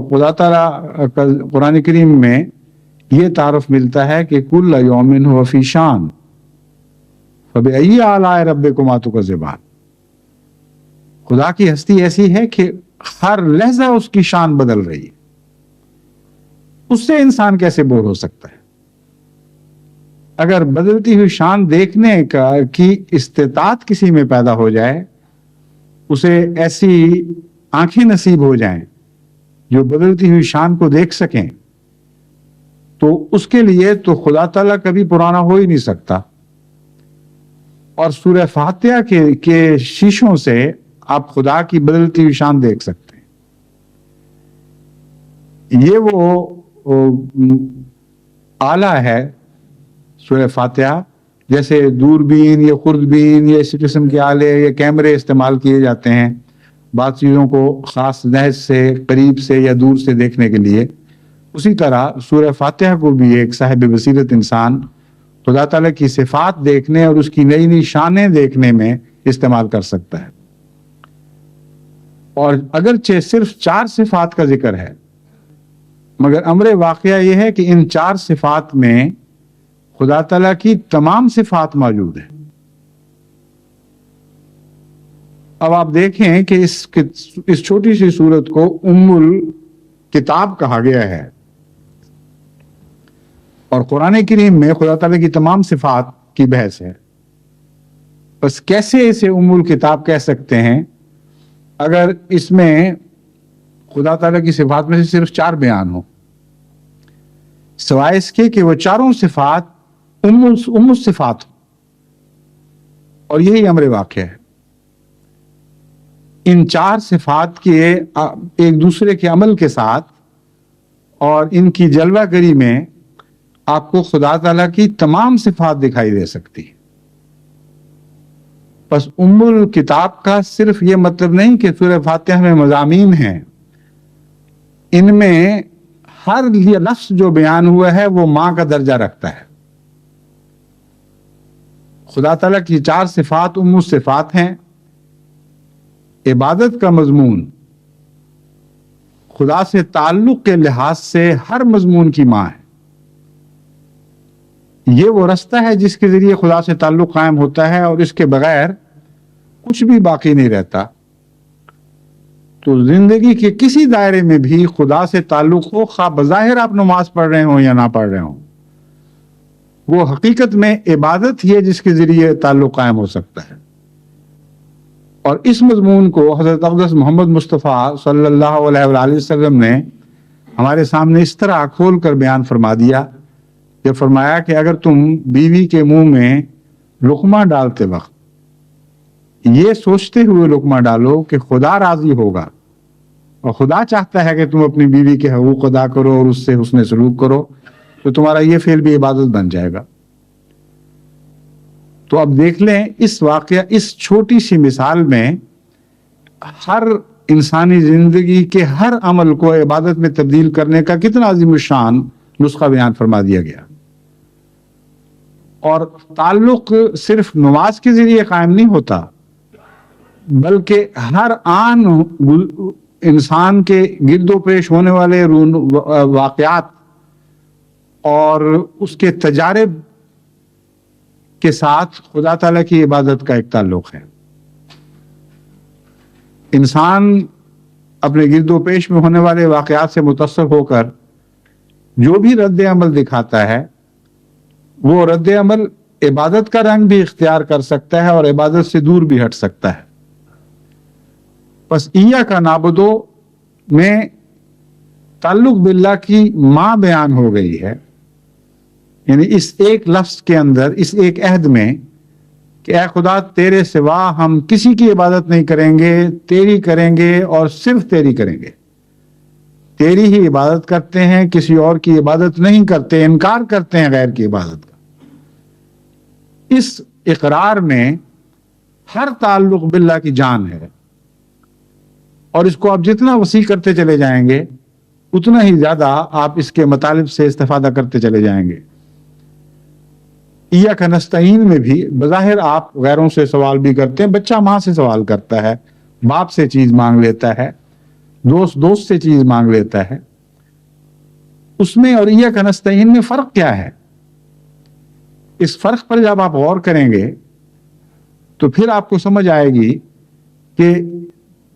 خدا تعالیٰ قرآن کریم میں یہ تعارف ملتا ہے کہ کل یوم ہو فی شان فبأی آلاء ربکما تکذبان. خدا کی ہستی ایسی ہے کہ ہر لحظہ اس کی شان بدل رہی ہے. اس سے انسان کیسے بور ہو سکتا ہے؟ اگر بدلتی ہوئی شان دیکھنے کی استطاعت کسی میں پیدا ہو جائے، اسے ایسی آنکھیں نصیب ہو جائیں جو بدلتی ہوئی شان کو دیکھ سکیں، تو اس کے لیے تو خدا تعالیٰ کبھی پرانا ہو ہی نہیں سکتا. اور سورہ فاتحہ کے شیشوں سے آپ خدا کی بدلتی ہوئی شان دیکھ سکتے ہیں. یہ وہ آلہ ہے سورہ فاتحہ، جیسے دوربین یا خوردبین یا اسی قسم کے آلے یا کیمرے استعمال کیے جاتے ہیں بعض چیزوں کو خاص نہج سے، قریب سے یا دور سے دیکھنے کے لیے. اسی طرح سورہ فاتحہ کو بھی ایک صاحب بصیرت انسان خدا تعالیٰ کی صفات دیکھنے اور اس کی نئی نئی شانیں دیکھنے میں استعمال کر سکتا ہے. اور اگرچہ صرف 4 صفات کا ذکر ہے مگر امر واقعہ یہ ہے کہ ان 4 صفات میں خدا تعالیٰ کی تمام صفات موجود ہیں. اب آپ دیکھیں کہ اس چھوٹی سی سورت کو ام الکتاب کہا گیا ہے اور قرآن کریم میں خدا تعالیٰ کی تمام صفات کی بحث ہے. بس کیسے اسے ام الکتاب کہہ سکتے ہیں اگر اس میں خدا تعالیٰ کی صفات میں سے صرف 4 بیان ہوں، سوائے اس کے کہ وہ چاروں صفات ام الصفات ہوں. اور یہی امر واقع ہے. ان 4 صفات کے ایک دوسرے کے عمل کے ساتھ اور ان کی جلوہ گری میں آپ کو خدا تعالیٰ کی تمام صفات دکھائی دے سکتی ہے. بس الکتاب کا صرف یہ مطلب نہیں کہ سورہ فاتحہ میں مضامین ہیں، ان میں ہر لفظ جو بیان ہوا ہے وہ ماں کا درجہ رکھتا ہے۔ خدا تعالیٰ کی 4 صفات الصفات ہیں۔ عبادت کا مضمون خدا سے تعلق کے لحاظ سے ہر مضمون کی ماں ہے۔ یہ وہ رستہ ہے جس کے ذریعے خدا سے تعلق قائم ہوتا ہے، اور اس کے بغیر کچھ بھی باقی نہیں رہتا۔ تو زندگی کے کسی دائرے میں بھی خدا سے تعلق ہو، خواہ بظاہر آپ نماز پڑھ رہے ہوں یا نہ پڑھ رہے ہوں، وہ حقیقت میں عبادت ہی ہے جس کے ذریعے تعلق قائم ہو سکتا ہے۔ اور اس مضمون کو حضرت اقدس محمد مصطفیٰ صلی اللہ علیہ وآلہ وسلم نے ہمارے سامنے اس طرح کھول کر بیان فرما دیا کہ فرمایا کہ اگر تم بیوی کے منہ میں لقمہ ڈالتے وقت یہ سوچتے ہوئے لقمہ ڈالو کہ خدا راضی ہوگا اور خدا چاہتا ہے کہ تم اپنی بیوی کے حقوق ادا کرو اور اس سے حسن سلوک کرو، تو تمہارا یہ فعل بھی عبادت بن جائے گا۔ تو اب دیکھ لیں اس واقعہ، اس چھوٹی سی مثال میں ہر انسانی زندگی کے ہر عمل کو عبادت میں تبدیل کرنے کا کتنا عظیم الشان نسخہ بیان فرما دیا گیا۔ اور تعلق صرف نماز کے ذریعے قائم نہیں ہوتا، بلکہ ہر آن انسان کے گرد و پیش ہونے والے واقعات اور اس کے تجارب کے ساتھ خدا تعالیٰ کی عبادت کا ایک تعلق ہے۔ انسان اپنے گرد و پیش میں ہونے والے واقعات سے متاثر ہو کر جو بھی رد عمل دکھاتا ہے، وہ رد عمل عبادت کا رنگ بھی اختیار کر سکتا ہے اور عبادت سے دور بھی ہٹ سکتا ہے۔ پس ایاک نعبدو میں تعلق باللہ کی ماں بیان ہو گئی ہے، یعنی اس ایک لفظ کے اندر، اس ایک عہد میں کہ اے خدا تیرے سوا ہم کسی کی عبادت نہیں کریں گے، تیری کریں گے اور صرف تیری کریں گے، تیری ہی عبادت کرتے ہیں، کسی اور کی عبادت نہیں کرتے، انکار کرتے ہیں غیر کی عبادت کا۔ اس اقرار میں ہر تعلق باللہ کی جان ہے، اور اس کو آپ جتنا وسیع کرتے چلے جائیں گے اتنا ہی زیادہ آپ اس کے مطالب سے استفادہ کرتے چلے جائیں گے۔ ایاک نستعین میں بھی بظاہر آپ غیروں سے سوال بھی کرتے ہیں، بچہ ماں سے سوال کرتا ہے، باپ سے چیز مانگ لیتا ہے، دوست سے چیز مانگ لیتا ہے۔ اس میں اور ایاک نستعین میں فرق کیا ہے؟ اس فرق پر جب آپ غور کریں گے تو پھر آپ کو سمجھ آئے گی کہ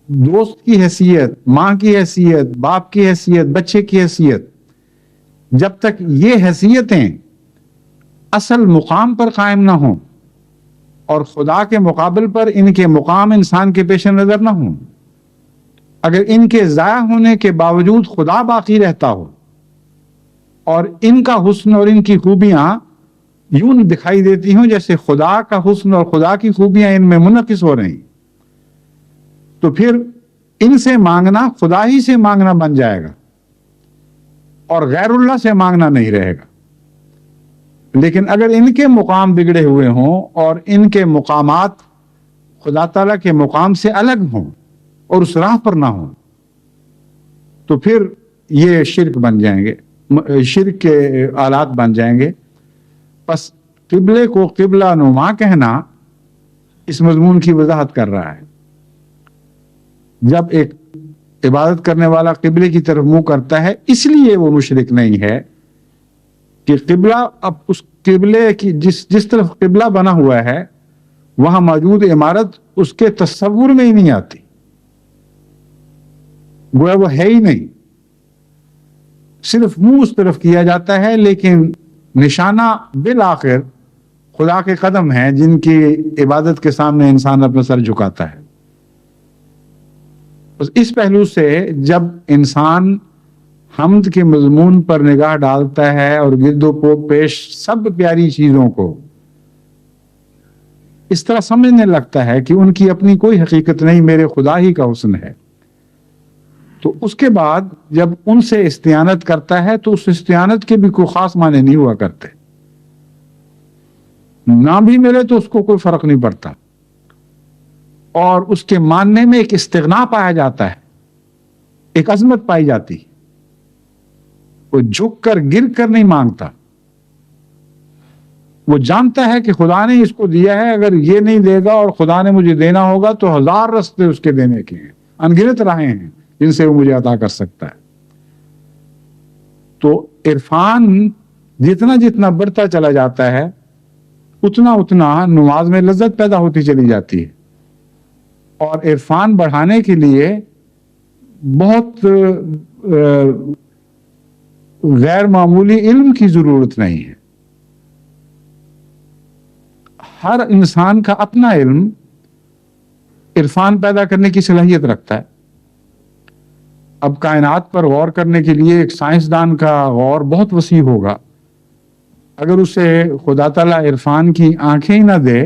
دوست کی حیثیت، ماں کی حیثیت، باپ کی حیثیت، بچے کی حیثیت، جب تک یہ حیثیتیں اصل مقام پر قائم نہ ہوں اور خدا کے مقابل پر ان کے مقام انسان کے پیش نظر نہ ہوں، اگر ان کے ضائع ہونے کے باوجود خدا باقی رہتا ہو اور ان کا حسن اور ان کی خوبیاں یوں دکھائی دیتی ہوں جیسے خدا کا حسن اور خدا کی خوبیاں ان میں منعکس ہو رہی، تو پھر ان سے مانگنا خدا ہی سے مانگنا بن جائے گا اور غیر اللہ سے مانگنا نہیں رہے گا۔ لیکن اگر ان کے مقام بگڑے ہوئے ہوں اور ان کے مقامات خدا تعالیٰ کے مقام سے الگ ہوں اور اس راہ پر نہ ہوں، تو پھر یہ شرک بن جائیں گے، شرک کے آلات بن جائیں گے۔ پس قبلے کو قبلہ نما کہنا اس مضمون کی وضاحت کر رہا ہے۔ جب ایک عبادت کرنے والا قبلے کی طرف منہ کرتا ہے، اس لیے وہ مشرک نہیں ہے کہ قبلہ، اب اس قبلے کی جس طرف قبلہ بنا ہوا ہے وہاں موجود عمارت اس کے تصور میں ہی نہیں آتی، گویا وہ ہے ہی نہیں، صرف منہ اس طرف کیا جاتا ہے، لیکن نشانہ بالآخر خدا کے قدم ہیں جن کی عبادت کے سامنے انسان اپنا سر جھکاتا ہے۔ اس پہلو سے جب انسان حمد کے مضمون پر نگاہ ڈالتا ہے اور گرد و پیش سب پیاری چیزوں کو اس طرح سمجھنے لگتا ہے کہ ان کی اپنی کوئی حقیقت نہیں، میرے خدا ہی کا حسن ہے، تو اس کے بعد جب ان سے استعانت کرتا ہے تو اس استعانت کے بھی کوئی خاص معنی نہیں ہوا کرتے، نہ بھی ملے تو اس کو کوئی فرق نہیں پڑتا، اور اس کے ماننے میں ایک استغنا پایا جاتا ہے، ایک عظمت پائی جاتی، وہ جھک کر گر کر نہیں مانگتا، وہ جانتا ہے کہ خدا نے اس کو دیا ہے، اگر یہ نہیں دے گا اور خدا نے مجھے دینا ہوگا تو 1000 راستے اس کے دینے کے ہیں، انگنت راہیں ہیں جن سے وہ مجھے عطا کر سکتا ہے۔ تو عرفان جتنا جتنا بڑھتا چلا جاتا ہے اتنا اتنا نماز میں لذت پیدا ہوتی چلی جاتی ہے، اور عرفان بڑھانے کے لیے بہت غیر معمولی علم کی ضرورت نہیں ہے۔ ہر انسان کا اپنا علم عرفان پیدا کرنے کی صلاحیت رکھتا ہے۔ اب کائنات پر غور کرنے کے لیے ایک سائنسدان کا غور بہت وسیع ہوگا، اگر اسے خدا تعالیٰ عرفان کی آنکھیں ہی نہ دے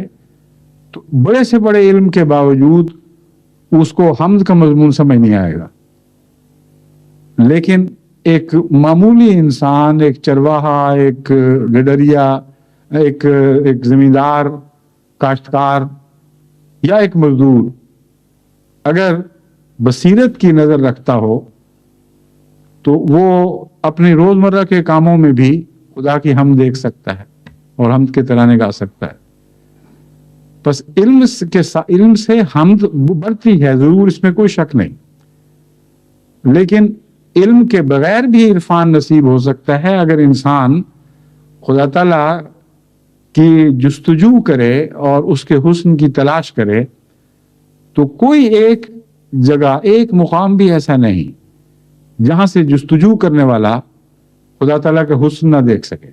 تو بڑے سے بڑے علم کے باوجود اس کو حمد کا مضمون سمجھ نہیں آئے گا۔ لیکن ایک معمولی انسان، ایک چرواہا، ایک گڈریا، ایک زمیندار، کاشتکار یا ایک مزدور اگر بصیرت کی نظر رکھتا ہو تو وہ اپنے روزمرہ کے کاموں میں بھی خدا کی حمد دیکھ سکتا ہے اور حمد کے ترانے گا سکتا ہے۔ بس علم سے حمد بڑھتی ہے ضرور، اس میں کوئی شک نہیں، لیکن علم کے بغیر بھی عرفان نصیب ہو سکتا ہے اگر انسان خدا تعالیٰ کی جستجو کرے اور اس کے حسن کی تلاش کرے۔ تو کوئی ایک جگہ، ایک مقام بھی ایسا نہیں جہاں سے جستجو کرنے والا خدا تعالیٰ کا حسن نہ دیکھ سکے،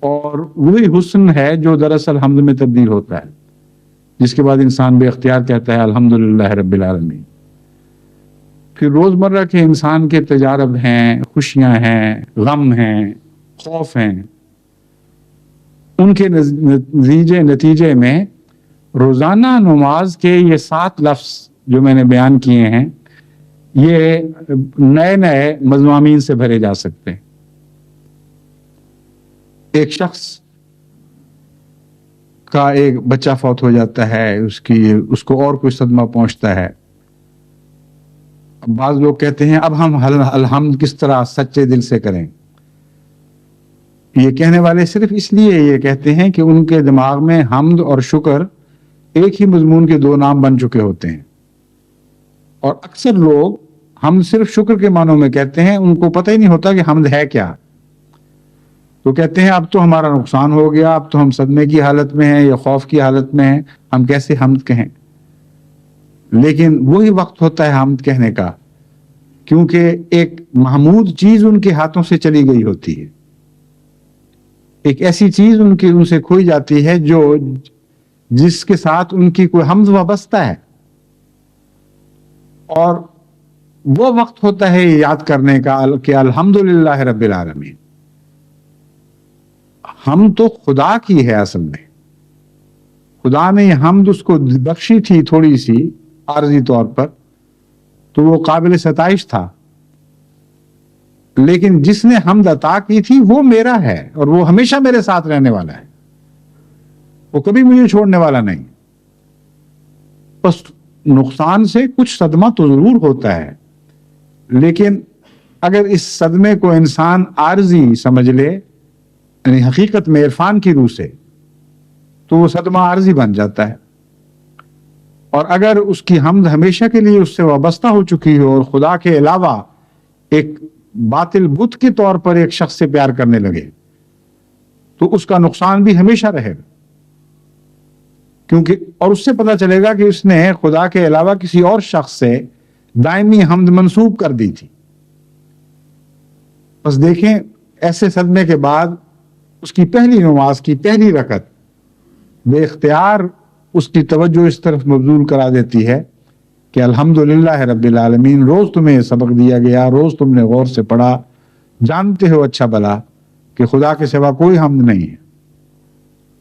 اور وہی حسن ہے جو دراصل حمد میں تبدیل ہوتا ہے، جس کے بعد انسان بے اختیار کہتا ہے الحمدللہ رب العالمین۔ پھر روزمرہ کے انسان کے تجارب ہیں، خوشیاں ہیں، غم ہیں، خوف ہیں، ان کے نتیجے میں روزانہ نماز کے یہ 7 لفظ جو میں نے بیان کیے ہیں یہ نئے نئے مضامین سے بھرے جا سکتے ہیں۔ ایک شخص کا ایک بچہ فوت ہو جاتا ہے، اس کو اور کوئی صدمہ پہنچتا ہے۔ بعض لوگ کہتے ہیں اب ہم الحمد کس طرح سچے دل سے کریں۔ یہ کہنے والے صرف اس لیے یہ کہتے ہیں کہ ان کے دماغ میں حمد اور شکر ایک ہی مضمون کے 2 نام بن چکے ہوتے ہیں، اور اکثر لوگ حمد صرف شکر کے معنوں میں کہتے ہیں، ان کو پتہ ہی نہیں ہوتا کہ حمد ہے کیا۔ تو کہتے ہیں اب تو ہمارا نقصان ہو گیا، اب تو ہم صدمے کی حالت میں ہیں یا خوف کی حالت میں ہیں، ہم کیسے حمد کہیں۔ لیکن وہی وقت ہوتا ہے حمد کہنے کا، کیونکہ ایک محمود چیز ان کے ہاتھوں سے چلی گئی ہوتی ہے، ایک ایسی چیز ان سے کھوئی جاتی ہے جس کے ساتھ ان کی کوئی حمد وابستہ ہے، اور وہ وقت ہوتا ہے یاد کرنے کا کہ الحمدللہ رب العالمین۔ حمد تو خدا کی ہے، اصل میں خدا نے یہ حمد اس کو بخشی تھی تھوڑی سی عارضی طور پر، تو وہ قابل ستائش تھا، لیکن جس نے حمد عطا کی تھی وہ میرا ہے، اور وہ ہمیشہ میرے ساتھ رہنے والا ہے، وہ کبھی مجھے چھوڑنے والا نہیں۔ بس نقصان سے کچھ صدمہ تو ضرور ہوتا ہے، لیکن اگر اس صدمے کو انسان عارضی سمجھ لے، یعنی حقیقت میں عرفان کی روح سے، تو وہ صدمہ عارضی بن جاتا ہے۔ اور اگر اس کی حمد ہمیشہ کے لیے اس سے وابستہ ہو چکی ہو اور خدا کے علاوہ ایک باطل بت کے طور پر ایک شخص سے پیار کرنے لگے، تو اس کا نقصان بھی ہمیشہ رہے گا، کیونکہ اور اس سے پتہ چلے گا کہ اس نے خدا کے علاوہ کسی اور شخص سے دائمی حمد منسوب کر دی تھی۔ بس دیکھیں ایسے صدمے کے بعد اس کی پہلی نماز کی پہلی رکعت بے اختیار اس کی توجہ اس طرف مبذول کرا دیتی ہے کہ الحمدللہ رب العالمین، روز تمہیں سبق دیا گیا، روز تم نے غور سے پڑھا، جانتے ہو اچھا بھلا کہ خدا کے سوا کوئی حمد نہیں ہے۔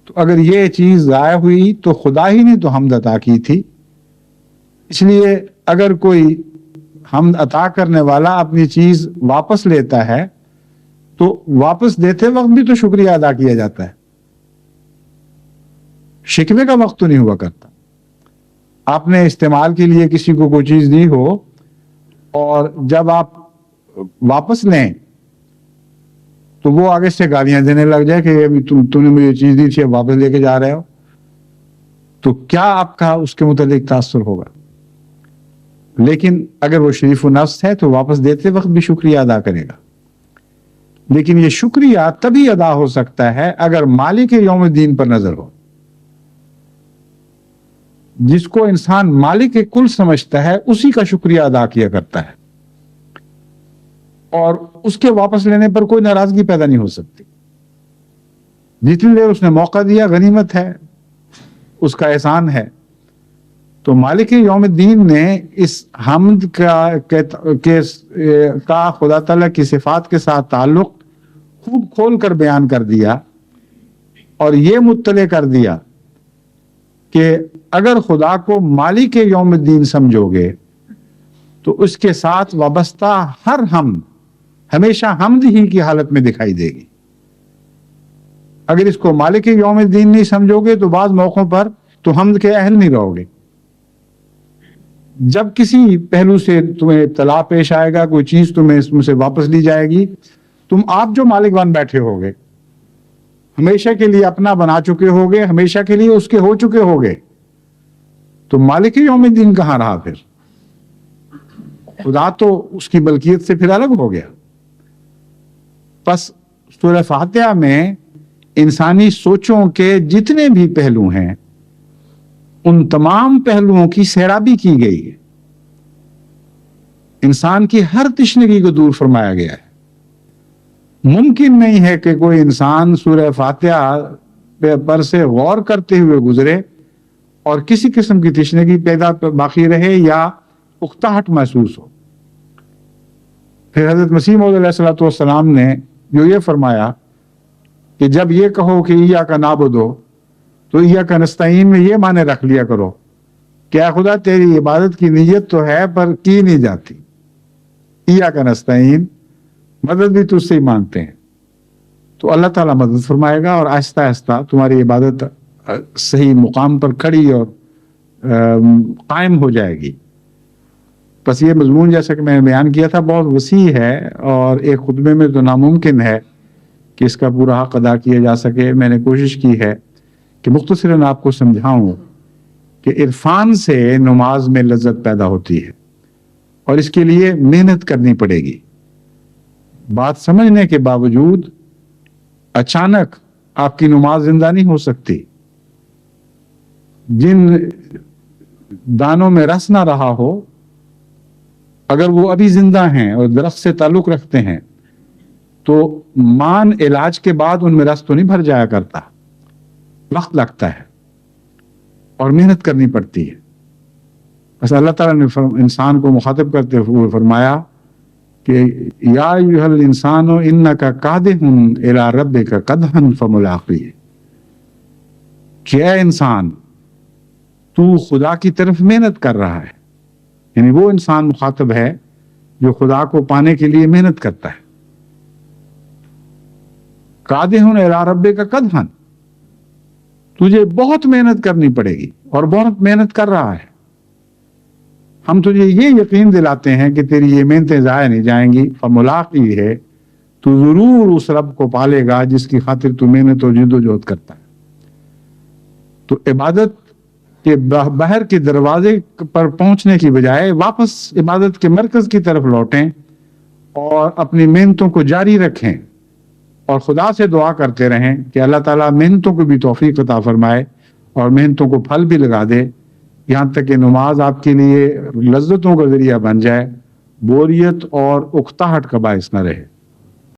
تو اگر یہ چیز ضائع ہوئی تو خدا ہی نے تو حمد عطا کی تھی، اس لیے اگر کوئی حمد عطا کرنے والا اپنی چیز واپس لیتا ہے تو واپس دیتے وقت بھی تو شکریہ ادا کیا جاتا ہے، شکوے کا وقت تو نہیں ہوا کرتا۔ آپ نے استعمال کے لیے کسی کو کوئی چیز دی ہو اور جب آپ واپس لیں تو وہ آگے سے گالیاں دینے لگ جائے کہ ابھی تم نے مجھے چیز دی تھی اب واپس لے کے جا رہے ہو، تو کیا آپ کا اس کے متعلق تاثر ہوگا؟ لیکن اگر وہ شریف و نفس ہے تو واپس دیتے وقت بھی شکریہ ادا کرے گا. لیکن یہ شکریہ تبھی ادا ہو سکتا ہے اگر مالک یوم الدین پر نظر ہو. جس کو انسان مالک کل سمجھتا ہے اسی کا شکریہ ادا کیا کرتا ہے، اور اس کے واپس لینے پر کوئی ناراضگی پیدا نہیں ہو سکتی. جتنی دیر اس نے موقع دیا غنیمت ہے، اس کا احسان ہے. تو مالک یوم الدین نے اس حمد کا خدا تعالیٰ کی صفات کے ساتھ تعلق خوب کھول کر بیان کر دیا اور یہ مطلع کر دیا کہ اگر خدا کو مالک یوم الدین سمجھو گے تو اس کے ساتھ وابستہ ہر حمد ہمیشہ حمد ہی کی حالت میں دکھائی دے گی. اگر اس کو مالک یوم الدین نہیں سمجھو گے تو بعض موقعوں پر تو حمد کے اہل نہیں رہو گے. جب کسی پہلو سے تمہیں ابتلا پیش آئے گا، کوئی چیز تم سے واپس لی جائے گی، تم آپ جو مالک بن بیٹھے ہوگے، ہمیشہ کے لیے اپنا بنا چکے ہوگے، ہمیشہ کے لیے اس کے ہو چکے ہوگے، تو مالک یوم الدین کہاں رہا پھر؟ خدا تو اس کی ملکیت سے پھر الگ ہو گیا. بس سورہ فاتحہ میں انسانی سوچوں کے جتنے بھی پہلو ہیں ان تمام پہلوؤں کی سیرابی کی گئی ہے. انسان کی ہر تشنگی کو دور فرمایا گیا ہے. ممکن نہیں ہے کہ کوئی انسان سورہ فاتحہ پر سے غور کرتے ہوئے گزرے اور کسی قسم کی تشنگی پیدا باقی رہے یا اکتاہٹ محسوس ہو. پھر حضرت مسیح موعود علیہ السلام نے جو یہ فرمایا کہ جب یہ کہو کہ ایاک نعبد تو ایاک نستعین میں یہ معنی رکھ لیا کرو کہ اے خدا تیری عبادت کی نیت تو ہے پر کی نہیں جاتی. ایاک نستعین مدد بھی تجھ سے ہی مانگتے ہیں، تو اللہ تعالیٰ مدد فرمائے گا اور آہستہ آہستہ تمہاری عبادت صحیح مقام پر کھڑی اور قائم ہو جائے گی. بس یہ مضمون جیسا کہ میں نے بیان کیا تھا بہت وسیع ہے اور ایک خطبے میں تو ناممکن ہے کہ اس کا پورا حق ادا کیا جا سکے. میں نے کوشش کی ہے کہ مختصراً آپ کو سمجھاؤں کہ عرفان سے نماز میں لذت پیدا ہوتی ہے اور اس کے لیے محنت کرنی پڑے گی. بات سمجھنے کے باوجود اچانک آپ کی نماز زندہ نہیں ہو سکتی. جن دانوں میں رس نہ رہا ہو اگر وہ ابھی زندہ ہیں اور درخت سے تعلق رکھتے ہیں تو مان علاج کے بعد ان میں رس تو نہیں بھر جایا کرتا، وقت لگتا ہے اور محنت کرنی پڑتی ہے. بس اللہ تعالیٰ نے انسان کو مخاطب کرتے ہوئے فرمایا کہ یا ایھا الانسان انک کادح الی ربک قدحا فملاقیہ، کہ اے انسان تو خدا کی طرف محنت کر رہا ہے. یعنی وہ انسان مخاطب ہے جو خدا کو پانے کے لیے محنت کرتا ہے. قادح الی ربک قدحا، تجھے بہت محنت کرنی پڑے گی اور بہت محنت کر رہا ہے. ہم تجھے یہ یقین دلاتے ہیں کہ تیری یہ محنتیں ضائع نہیں جائیں گی. فملاقی ہے، تو ضرور اس رب کو پالے گا جس کی خاطر تو محنت اور جد و جہد کرتا ہے. تو عبادت کے باہر کے دروازے پر پہنچنے کی بجائے واپس عبادت کے مرکز کی طرف لوٹیں اور اپنی محنتوں کو جاری رکھیں اور خدا سے دعا کرتے رہیں کہ اللہ تعالیٰ محنتوں کو بھی توفیق عطا فرمائے اور محنتوں کو پھل بھی لگا دے، یہاں تک کہ نماز آپ کے لیے لذتوں کا ذریعہ بن جائے، بوریت اور اکتاہٹ کا باعث نہ رہے.